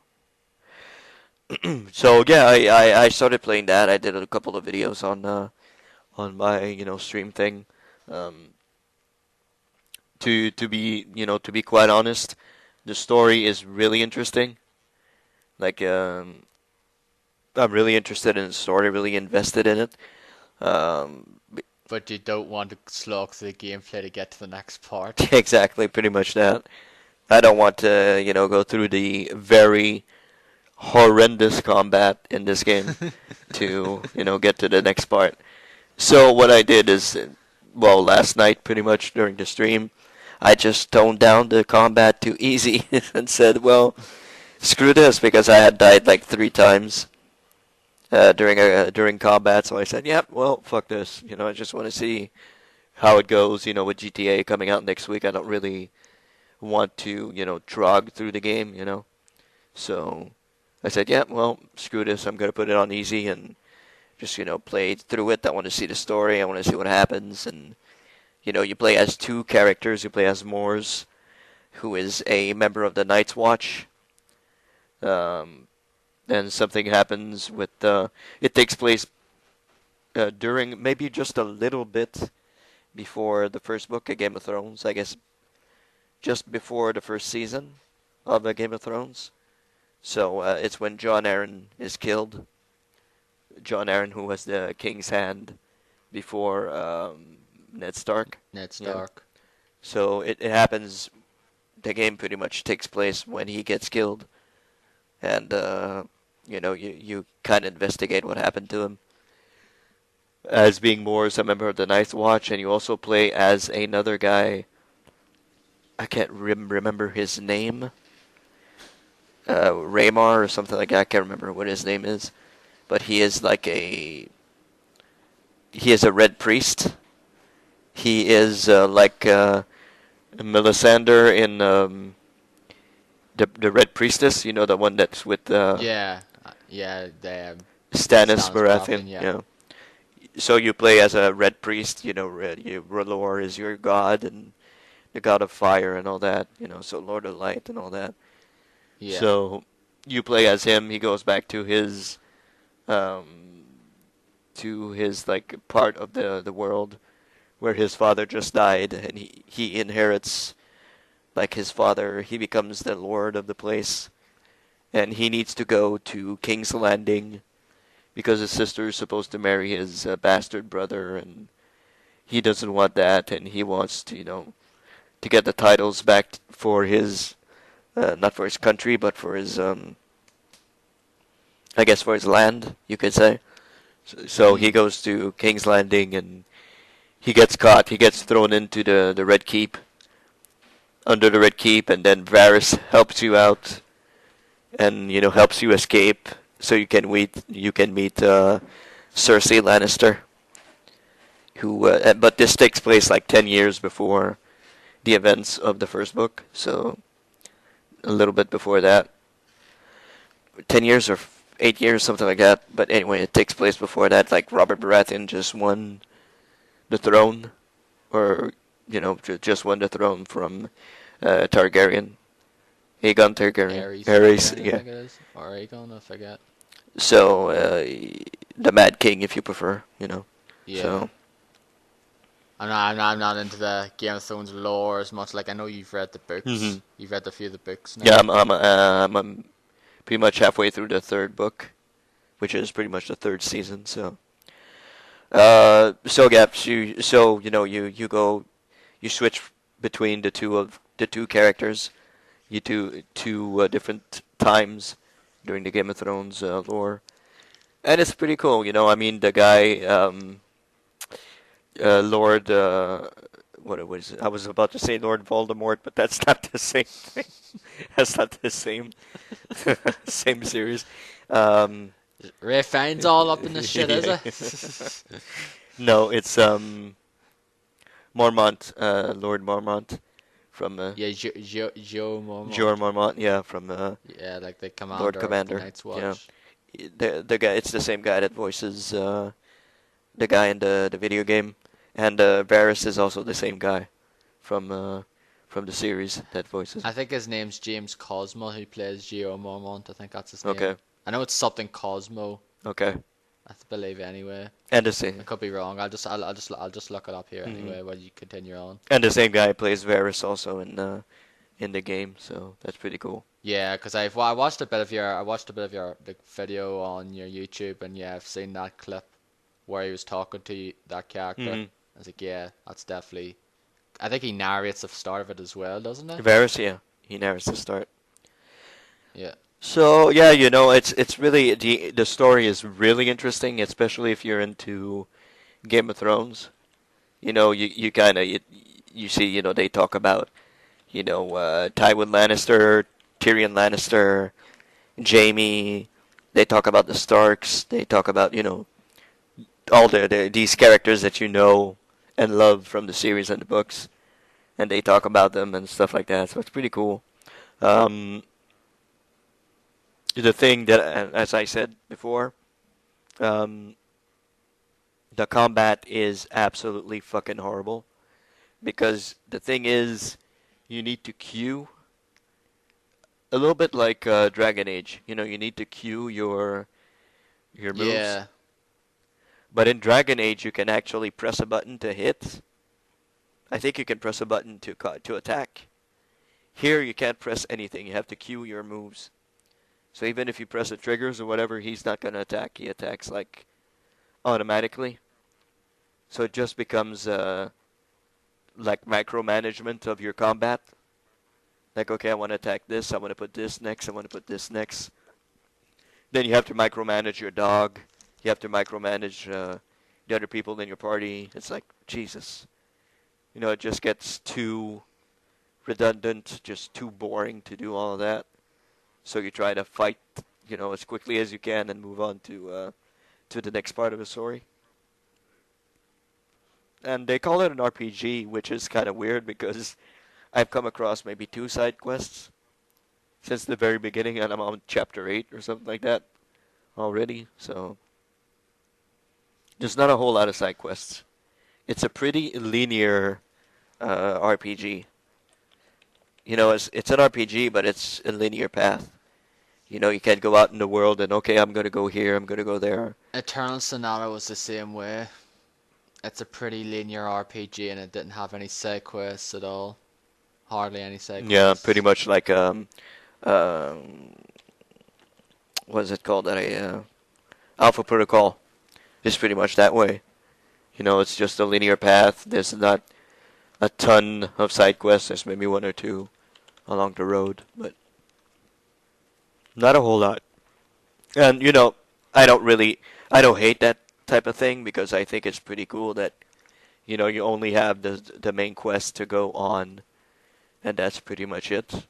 so yeah, I started playing that. I did a couple of videos on my stream thing. To be quite honest, the story is really interesting. Like, I'm really interested in the story, really invested in it.
But you don't want to slog through the gameplay to get to the next part.
Exactly, pretty much that. I don't want to, go through the very horrendous combat in this game to, get to the next part. So what I did is, well, last night, pretty much during the stream, I just toned down the combat to easy and said, well, screw this, because I had died like 3 times during combat. So I said, yep, well, fuck this. I just want to see how it goes. With GTA coming out next week, I don't really want to, trog through the game. So I said, yeah, well, screw this. I'm gonna put it on easy and just, play through it. I want to see the story. I want to see what happens. And you play as 2 characters. You play as Moors, who is a member of the Night's Watch. Then something happens with it takes place during maybe just a little bit before the first book of Game of Thrones, I guess just before the first season of Game of Thrones. So it's when John Arryn is killed. John Arryn, who was the king's hand before Ned Stark.
Ned
Yeah.
Stark.
So it happens. The game pretty much takes place when he gets killed, and you kind of investigate what happened to him. As being Morris, a member of the Ninth Watch, and you also play as another guy. I can't remember his name. Raymar or something like that. I can't remember what his name is, but he is a red priest. He is like Melisandre in the Red Priestess. You know, the one that's with
Yeah. The
Stannis
Stannis
Baratheon.
yeah.
Yeah. So you play as a red priest. R'hllor is your god, and the god of fire and all that. So Lord of Light and all that.
Yeah.
So you play as him. He goes back to his like part of the world where his father just died, and he inherits like his father. He becomes the lord of the place, and he needs to go to King's Landing because his sister is supposed to marry his bastard brother, and he doesn't want that, and he wants to get the titles back for his not for his country, but for his I guess for his land, you could say. So he goes to King's Landing, and he gets caught. He gets thrown into the Red Keep, under the Red Keep, and then Varys helps you out, and helps you escape, so you can meet Cersei Lannister, who but this takes place like 10 years before the events of the first book, so a little bit before that. 10 years or 8 years, something like that. But anyway, it takes place before that. Like Robert Baratheon just won the throne, or just won the throne from Targaryen, Aegon Targaryen.
Aerys,
Yeah.
I think it is. Or Aegon, I forget.
So the Mad King, if you prefer,
Yeah.
So
I'm not into the Game of Thrones lore as much. Like, I know you've read the books.
Mhm.
You've read a few of the books now.
yeah, I'm pretty much halfway through the third book, which is pretty much the third season. So Gaps, you go, you switch between the two characters, you two different times during the Game of Thrones lore, and it's pretty cool. I mean, the guy, Lord, what it was, I was about to say Lord Voldemort, but that's not the same thing. That's not the same same series.
Ray Fiennes all up in this shit, is it?
No, it's Mormont, Lord Mormont from
Yeah, Joe Mormont.
Jorah Mormont, yeah, from
Yeah, like the commander
Lord
of
Commander.
the Night's Watch.
Yeah. The guy, it's the same guy that voices the guy in the video game, and Varys is also the same guy from the series that voices.
I think his name's James Cosmo, who plays Joe Mormont. I think that's his name.
Okay.
I know it's something Cosmo.
Okay.
I believe anyway.
And the same.
I could be wrong. I'll just look it up here anyway while you continue on.
And the same guy plays Varys also in the game, so that's pretty cool.
Yeah, because I watched a bit of your like, video on your YouTube, and yeah, I've seen that clip where he was talking to that character.
Mhm.
I was like, yeah, that's definitely. I think he narrates the start of it as well, doesn't he?
Varys, yeah, he narrates the start.
Yeah.
So yeah, it's really the story is really interesting, especially if you're into Game of Thrones. You kind of you see they talk about Tywin Lannister, Tyrion Lannister, Jaime. They talk about the Starks. They talk about all these characters that you know and love from the series and the books, and they talk about them and stuff like that. So it's pretty cool. The thing that, as I said before, the combat is absolutely fucking horrible, because the thing is, you need to queue a little bit like Dragon Age. You need to queue your moves.
Yeah.
But in Dragon Age, you can actually press a button to hit. I think you can press a button to attack. Here, you can't press anything. You have to queue your moves. So even if you press the triggers or whatever, he's not gonna attack. He attacks like automatically. So it just becomes like micromanagement of your combat. Like, okay, I want to attack this. I want to put this next. I want to put this next. Then you have to micromanage your dog. You have to micromanage the other people in your party. It's like, Jesus. You know, it just gets too redundant, just too boring to do all of that. So you try to fight, you know, as quickly as you can and move on to the next part of the story. And they call it an RPG, which is kind of weird because I've come across maybe 2 side quests since the very beginning, and I'm on chapter 8 or something like that already. So there's not a whole lot of side quests. It's a pretty linear RPG. You know, it's an RPG, but it's a linear path. You know, you can't go out in the world and, okay, I'm going to go here, I'm going to go there.
Eternal Sonata was the same way. It's a pretty linear RPG, and it didn't have any side quests at all. Hardly any side quests.
Yeah, pretty much like, what is it called? Alpha Protocol. It's pretty much that way. You know, it's just a linear path. There's not a ton of side quests. There's maybe 1 or 2 along the road, but not a whole lot. And, you know, I don't hate that type of thing because I think it's pretty cool that, you know, you only have the main quest to go on, and that's pretty much it.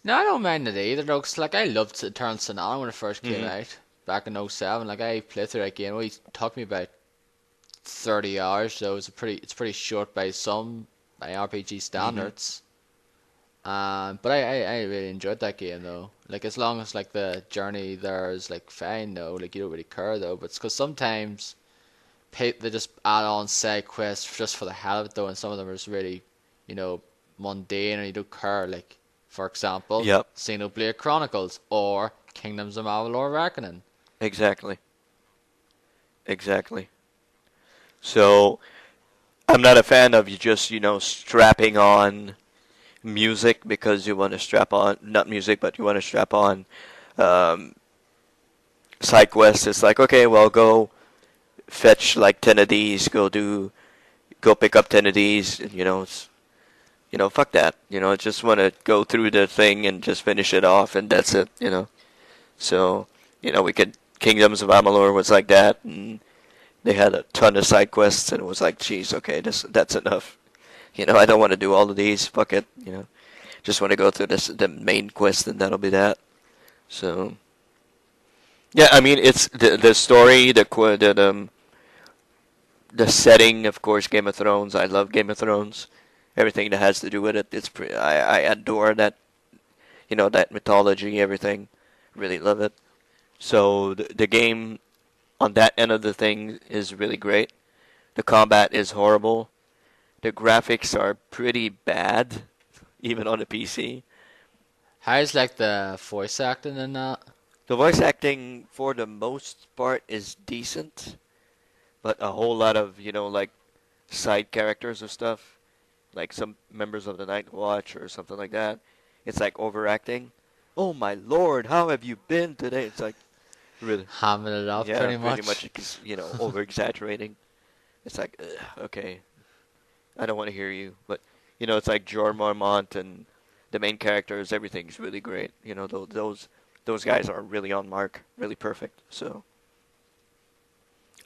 No, I don't mind it either, though, 'cause, like, I loved Eternal Sonata when it first came out, back in '07. Like, I played through that game. Well, it took me about 30 hours, so it's pretty short by RPG standards. But I really enjoyed that game, though. Like, as long as, like, the journey there is, like, fine, though. Like, you don't really care, though. But it's because sometimes they just add on side quests just for the hell of it, though, and some of them are just really, you know, mundane, and you don't care. Like, for example,
Yep.
Xenoblade Chronicles or Kingdoms of Amalur Reckoning.
Exactly. Exactly. So, I'm not a fan of you just, you know, strapping on music because you want to strap on, not music, but you want to strap on um, side quests. It's like, okay, well, go fetch like 10 of these, go pick up 10 of these, and, you know, fuck that. You know, I just want to go through the thing and just finish it off, and that's it, you know. So, you know, Kingdoms of Amalur was like that, and they had a ton of side quests, and it was like, geez, okay, that's enough. You know, I don't want to do all of these. Fuck it. You know, just want to go through the main quest, and that'll be that. So, yeah, I mean, it's the story, the setting, of course, Game of Thrones. I love Game of Thrones. Everything that has to do with it, I adore that. You know, that mythology, everything. Really love it. So the game on that end of the thing is really great. The combat is horrible. The graphics are pretty bad, even on the PC.
How's, like, the voice acting in that?
The voice acting, for the most part, is decent, but a whole lot of, you know, like, side characters or stuff, like some members of the Night Watch or something like that, it's like overacting. Oh my lord, how have you been today? It's like, really,
Hamming it up,
yeah,
pretty
pretty
much.
much, you know, over exaggerating. It's like, ugh, okay, I don't want to hear you, but you know, it's like Jorah Mormont and the main characters. Everything's really great. You know, those guys are really on mark, really perfect. So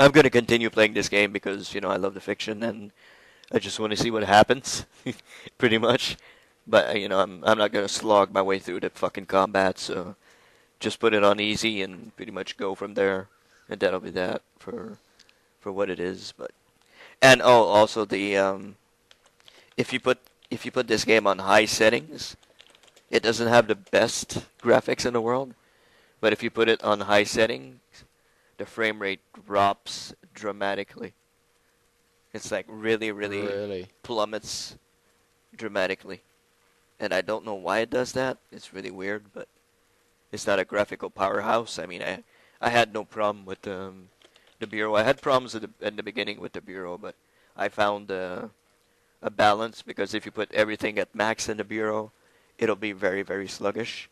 I'm gonna continue playing this game because you know I love the fiction and I just want to see what happens, pretty much. But you know, I'm not gonna slog my way through the fucking combat. So just put it on easy and pretty much go from there, and that'll be that for what it is. But and oh, also if you put this game on high settings, it doesn't have the best graphics in the world. But if you put it on high settings, the frame rate drops dramatically. It's like really, really
Really.
plummets dramatically. And I don't know why it does that. It's really weird, but it's not a graphical powerhouse. I mean, I had no problem with the Bureau. I had problems in the beginning with the Bureau, but I found a balance because if you put everything at max in the Bureau, it'll be very, very sluggish.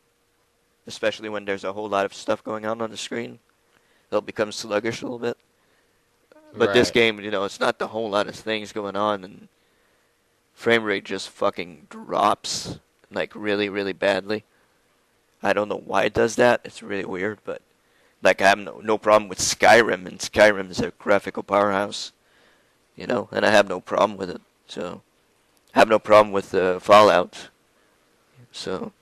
especially when there's a whole lot of stuff going on the screen. It'll become sluggish a little bit. But this
Right.
game, it's not the whole lot of things going on, and frame rate just fucking drops like really, really badly. I don't know why it does that. It's really weird, but like I have no problem with Skyrim, and Skyrim is a graphical powerhouse, and I have no problem with it. So I have no problem with Fallout. So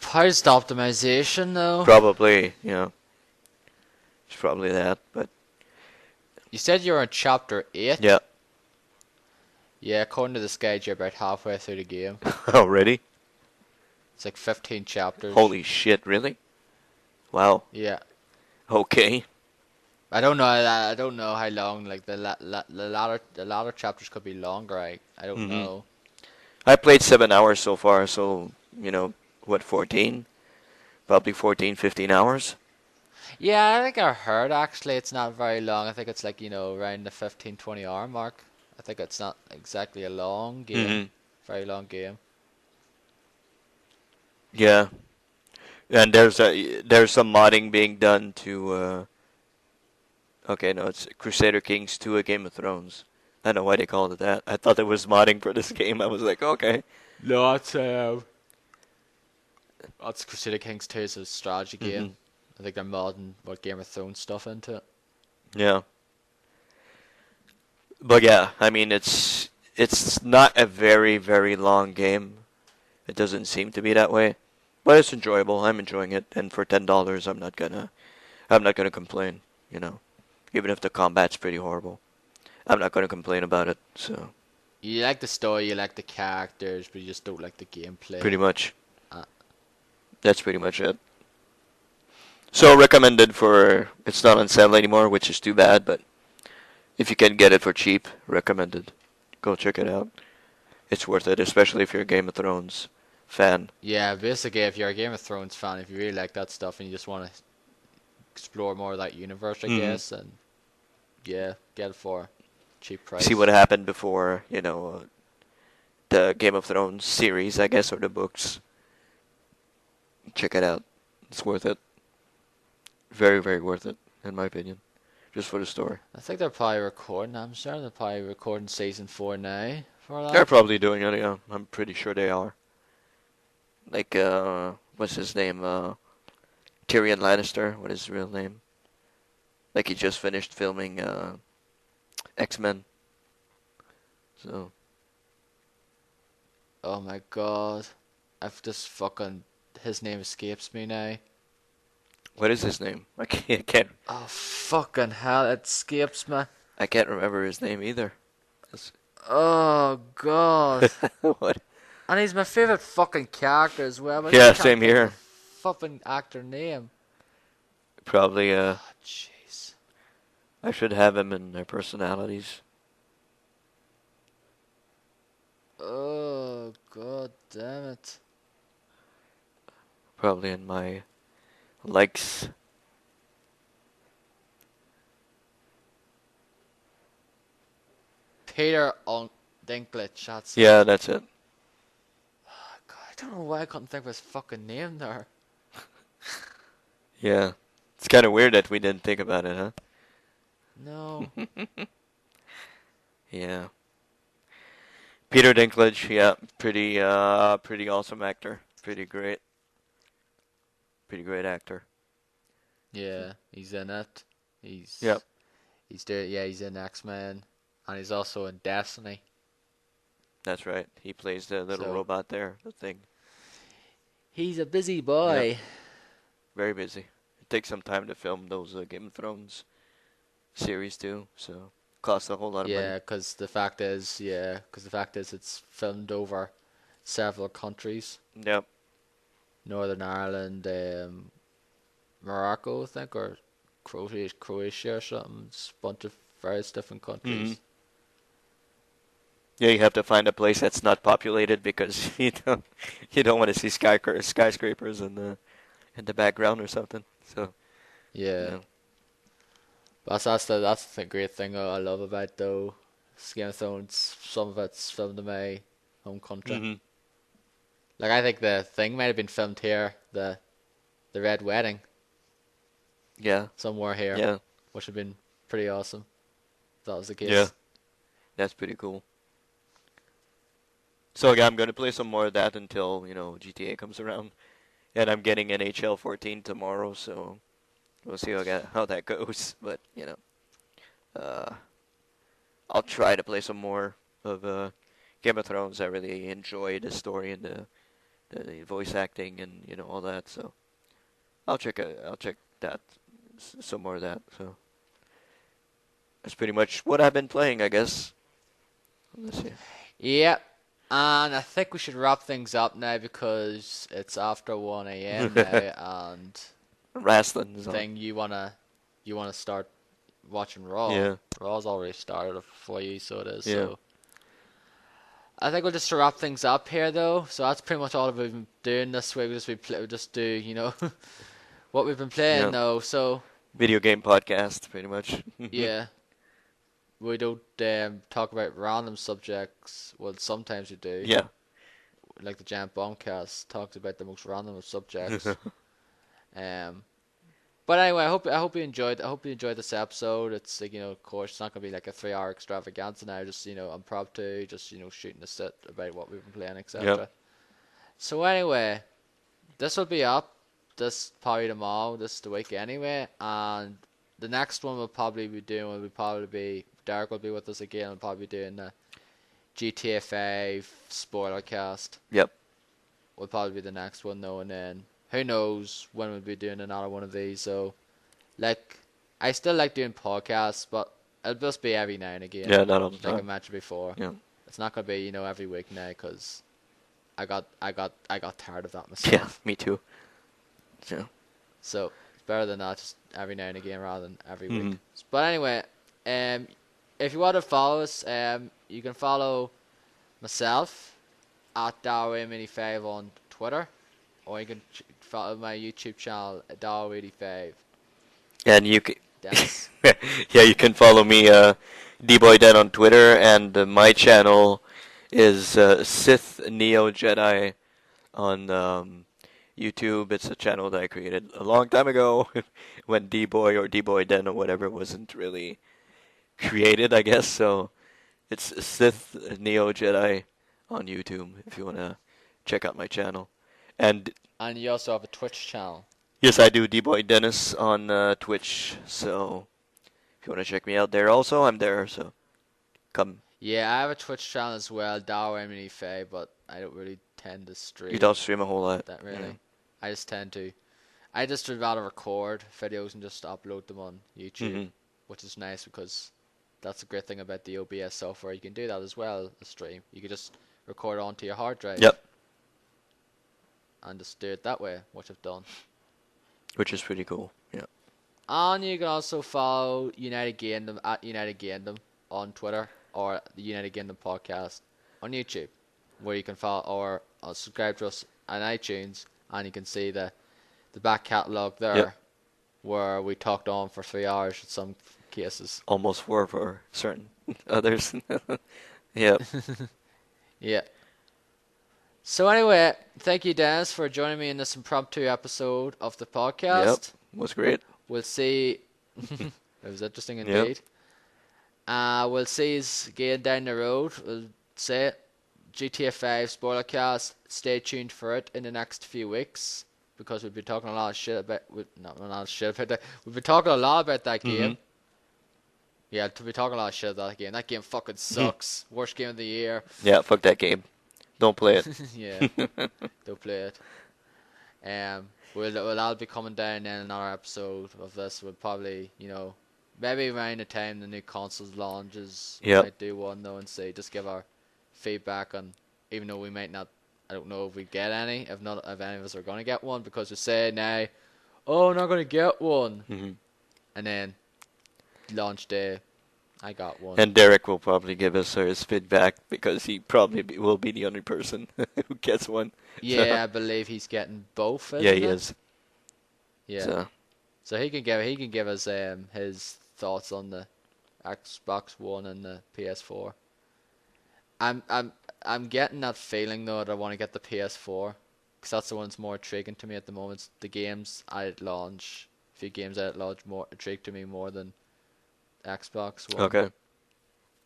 Post optimization though.
probably, it's probably that. But
You said you were in chapter 8.
yeah,
Yeah, according to this guide, you're about halfway through the game.
already.
It's like 15 chapters.
Holy shit! Really? Wow.
Yeah.
Okay.
I don't know. I don't know how long. Like the latter chapters could be longer. I don't know.
I played 7 hours so far, so what, 14? Probably 14, 15 hours.
Yeah, I think I heard actually it's not very long. I think it's like around the 15-20 hour mark. I think it's not exactly a long game. Very long game.
Yeah, and there's some modding being done to. Okay, no, it's Crusader Kings 2: A Game of Thrones. I don't know why they called it that. I thought it was modding for this game. I was like, okay.
No, that's Crusader Kings 2. It's a strategy game. I think they're modding what Game of Thrones stuff into it.
Yeah. But yeah, I mean it's not a very, very long game. It doesn't seem to be that way. But it's enjoyable. I'm enjoying it, and for $10 I'm not gonna complain, Even if the combat's pretty horrible. I'm not gonna complain about it, so
You like the story, you like the characters, but you just don't like the gameplay.
pretty much.
Uh,
That's pretty much it. So recommended it's not on sale anymore, which is too bad, but if you can get it for cheap, recommended. Go check it out. It's worth it, especially if you're a Game of Thrones fan.
Yeah, basically, if you're a Game of Thrones fan, if you really like that stuff and you just want to explore more of that universe, I guess, and yeah, get it for a cheap price.
See what happened before, the Game of Thrones series, I guess, or the books. Check it out. It's worth it. Very, very worth it, in my opinion. Just for the story.
I think they're probably recording. I'm sure they're probably recording season 4 now for that.
They're probably doing it, yeah. I'm pretty sure they are. Like, what's his name? Tyrion Lannister. What is his real name? Like, he just finished filming X-Men. So.
Oh my god. I've just fucking... His name escapes me now.
What is his name? I can't.
Oh fucking hell, it escapes me.
I can't remember his name either.
Oh god.
What?
And he's my favorite fucking character as well. But I
Yeah,
just can't
same
think
here.
of the fucking actor name.
Probably,
Oh jeez.
I should have him in their personalities.
Oh god damn it.
Probably in my likes.
Peter on Dinklage, that's it.
Yeah, that's it.
Oh, god, I don't know why I couldn't think of his fucking name there.
Yeah. It's kind of weird that we didn't think about it, huh?
No.
Yeah. Peter Dinklage, yeah, pretty awesome actor. Pretty great actor.
Yeah, he's in it. He's
Yep.
He's there. Yeah, he's in X-Men, and he's also in Destiny.
That's right. He plays the little robot there, the thing.
He's a busy boy.
Yep. Very busy. It takes some time to film those Game of Thrones series too, so costs a whole lot of money.
Yeah, because the fact is, it's filmed over several countries.
Yep.
Northern Ireland, Morocco, I think, or Croatia or something. It's a bunch of various different countries.
Yeah, you have to find a place that's not populated because you don't want to see skyscrapers in the background or something. So
Yeah. But that's the great thing I love about though Game of Thrones. Some of it's filmed in my home country. Like I think the thing might have been filmed here. The the Red Wedding
Yeah.
somewhere here,
Yeah.
which would have been pretty awesome. If that was the
Yeah.
case.
That's pretty cool. So yeah, I'm gonna play some more of that until GTA comes around, and I'm getting NHL 14 tomorrow, so we'll see how that goes. But uh, I'll try to play some more of Game of Thrones. I really enjoy the story and the voice acting and all that. So I'll check that some more of that. So that's pretty much what I've been playing, I guess. Let's see.
Yep. And I think we should wrap things up now because it's after 1 a.m. now, and
Wrestling is on.
thing you wanna start watching Raw.
Yeah.
Raw's already started for you, so it is.
Yeah.
So I think we'll just wrap things up here, though. So that's pretty much all we've been doing this week. We'll just do what we've been playing,
Yeah.
though. So
Video game podcast, pretty much.
yeah, we don't talk about random subjects. Well, sometimes we do.
Yeah.
Like the Giant Bombcast talks about the most random of subjects. But anyway, I hope you enjoyed. I hope you enjoyed this episode. It's like of course, it's not gonna be like a 3 hour extravaganza now. Just impromptu, just shooting the shit about what we've been playing, etc.
Yep.
So anyway, this will be up this probably tomorrow, this the week anyway, and the next one we'll probably be doing Derek will be with us again. We'll probably be doing the GTA 5 spoiler cast.
Yep.
Will probably be the next one though, and then who knows when we'll be doing another one of these. So, like, I still like doing podcasts, but it'll just be every now and again.
Yeah, not all the
Like I
time.
mentioned before.
Yeah.
It's not gonna be every week now because I got tired of that
Yeah,
myself.
me too. Yeah.
So it's better than that, just every now and again rather than every week.
Mhm.
But anyway, if you want to follow us, you can follow myself at Darwin85 on Twitter, or you can follow my YouTube channel at Darwin85.
And you can,
Dennis.
yeah, you can follow me, DBoyDen on Twitter, and my channel is Sith Neo Jedi on YouTube. It's a channel that I created a long time ago when D-Boy or D-Boy-Den or whatever wasn't really created, I guess. So it's Sith Neo Jedi on YouTube if you want to check out my channel. And
And you also have a Twitch channel.
yes, I do D-Boy Dennis on Twitch. So if you want to check me out there also, I'm there. So come.
Yeah, I have a Twitch channel as well, Darwin85, but I don't really tend to stream
You don't stream a whole lot.
that really.
Yeah.
I just would rather record videos and just upload them on YouTube,
Mhm.
which is nice because that's a great thing about the OBS software. You can do that as well, the stream. You can just record onto your hard drive.
Yep.
And just do it that way, which I've done.
Which is pretty cool. Yeah.
And you can also follow United Gamedom at United Gamedom on Twitter, or the United Gamedom podcast on YouTube, where you can follow or subscribe to us on iTunes, and you can see the back catalogue there,
Yep.
where we talked on for 3 hours in some cases.
Almost 4 for certain others. Yep.
Yeah. So anyway, thank you, Dennis, for joining me in this impromptu episode of the podcast.
Yep. Was great.
We'll see. It was interesting
Yep.
indeed. We'll see you again down the road. We'll say it. GTA 5 spoiler cast. Stay tuned for it in the next few weeks because we'll be talking a lot of shit about. Not a lot of shit about that. We'll be talking a lot about that game.
Mhm.
Yeah, to be talking a lot of shit about that game. That game fucking sucks. Worst game of the year.
Yeah, fuck that game. Don't play it.
Yeah, don't play it. I'll be coming down in another episode of this. We'll probably, maybe around the time the new consoles launches, we
Yep.
might do one though and see, just give our feedback on. Even though we might not, I don't know if we get any. If not, if any of us are gonna get one, because we say now, oh, we're not gonna get one,
Mhm.
and then launch day, I got one.
And Derek will probably give us his feedback because he probably will be the only person who gets one.
Yeah, I believe he's getting both.
Yeah, he
isn't it?
is.
Yeah. So he can give us his thoughts on the Xbox One and the PS4. I'm getting that feeling though that I want to get the PS4 because that's the one that's more intriguing to me at the moment. The games at launch, a few games at launch more intrigue to me more than Xbox One.
Okay.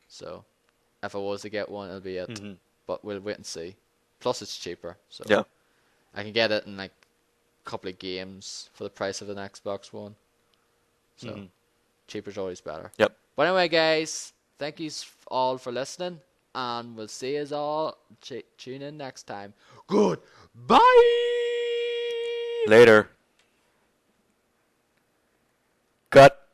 So if I was to get one, it'll be it.
Mm-hmm.
But we'll wait and see. Plus, it's cheaper, so
Yeah.
I can get it in like a couple of games for the price of an Xbox One. So cheaper's always better.
Yep.
But anyway, guys, thank you all for listening, and we'll see you all. Tune in next time. Good. Bye.
Later. Cut.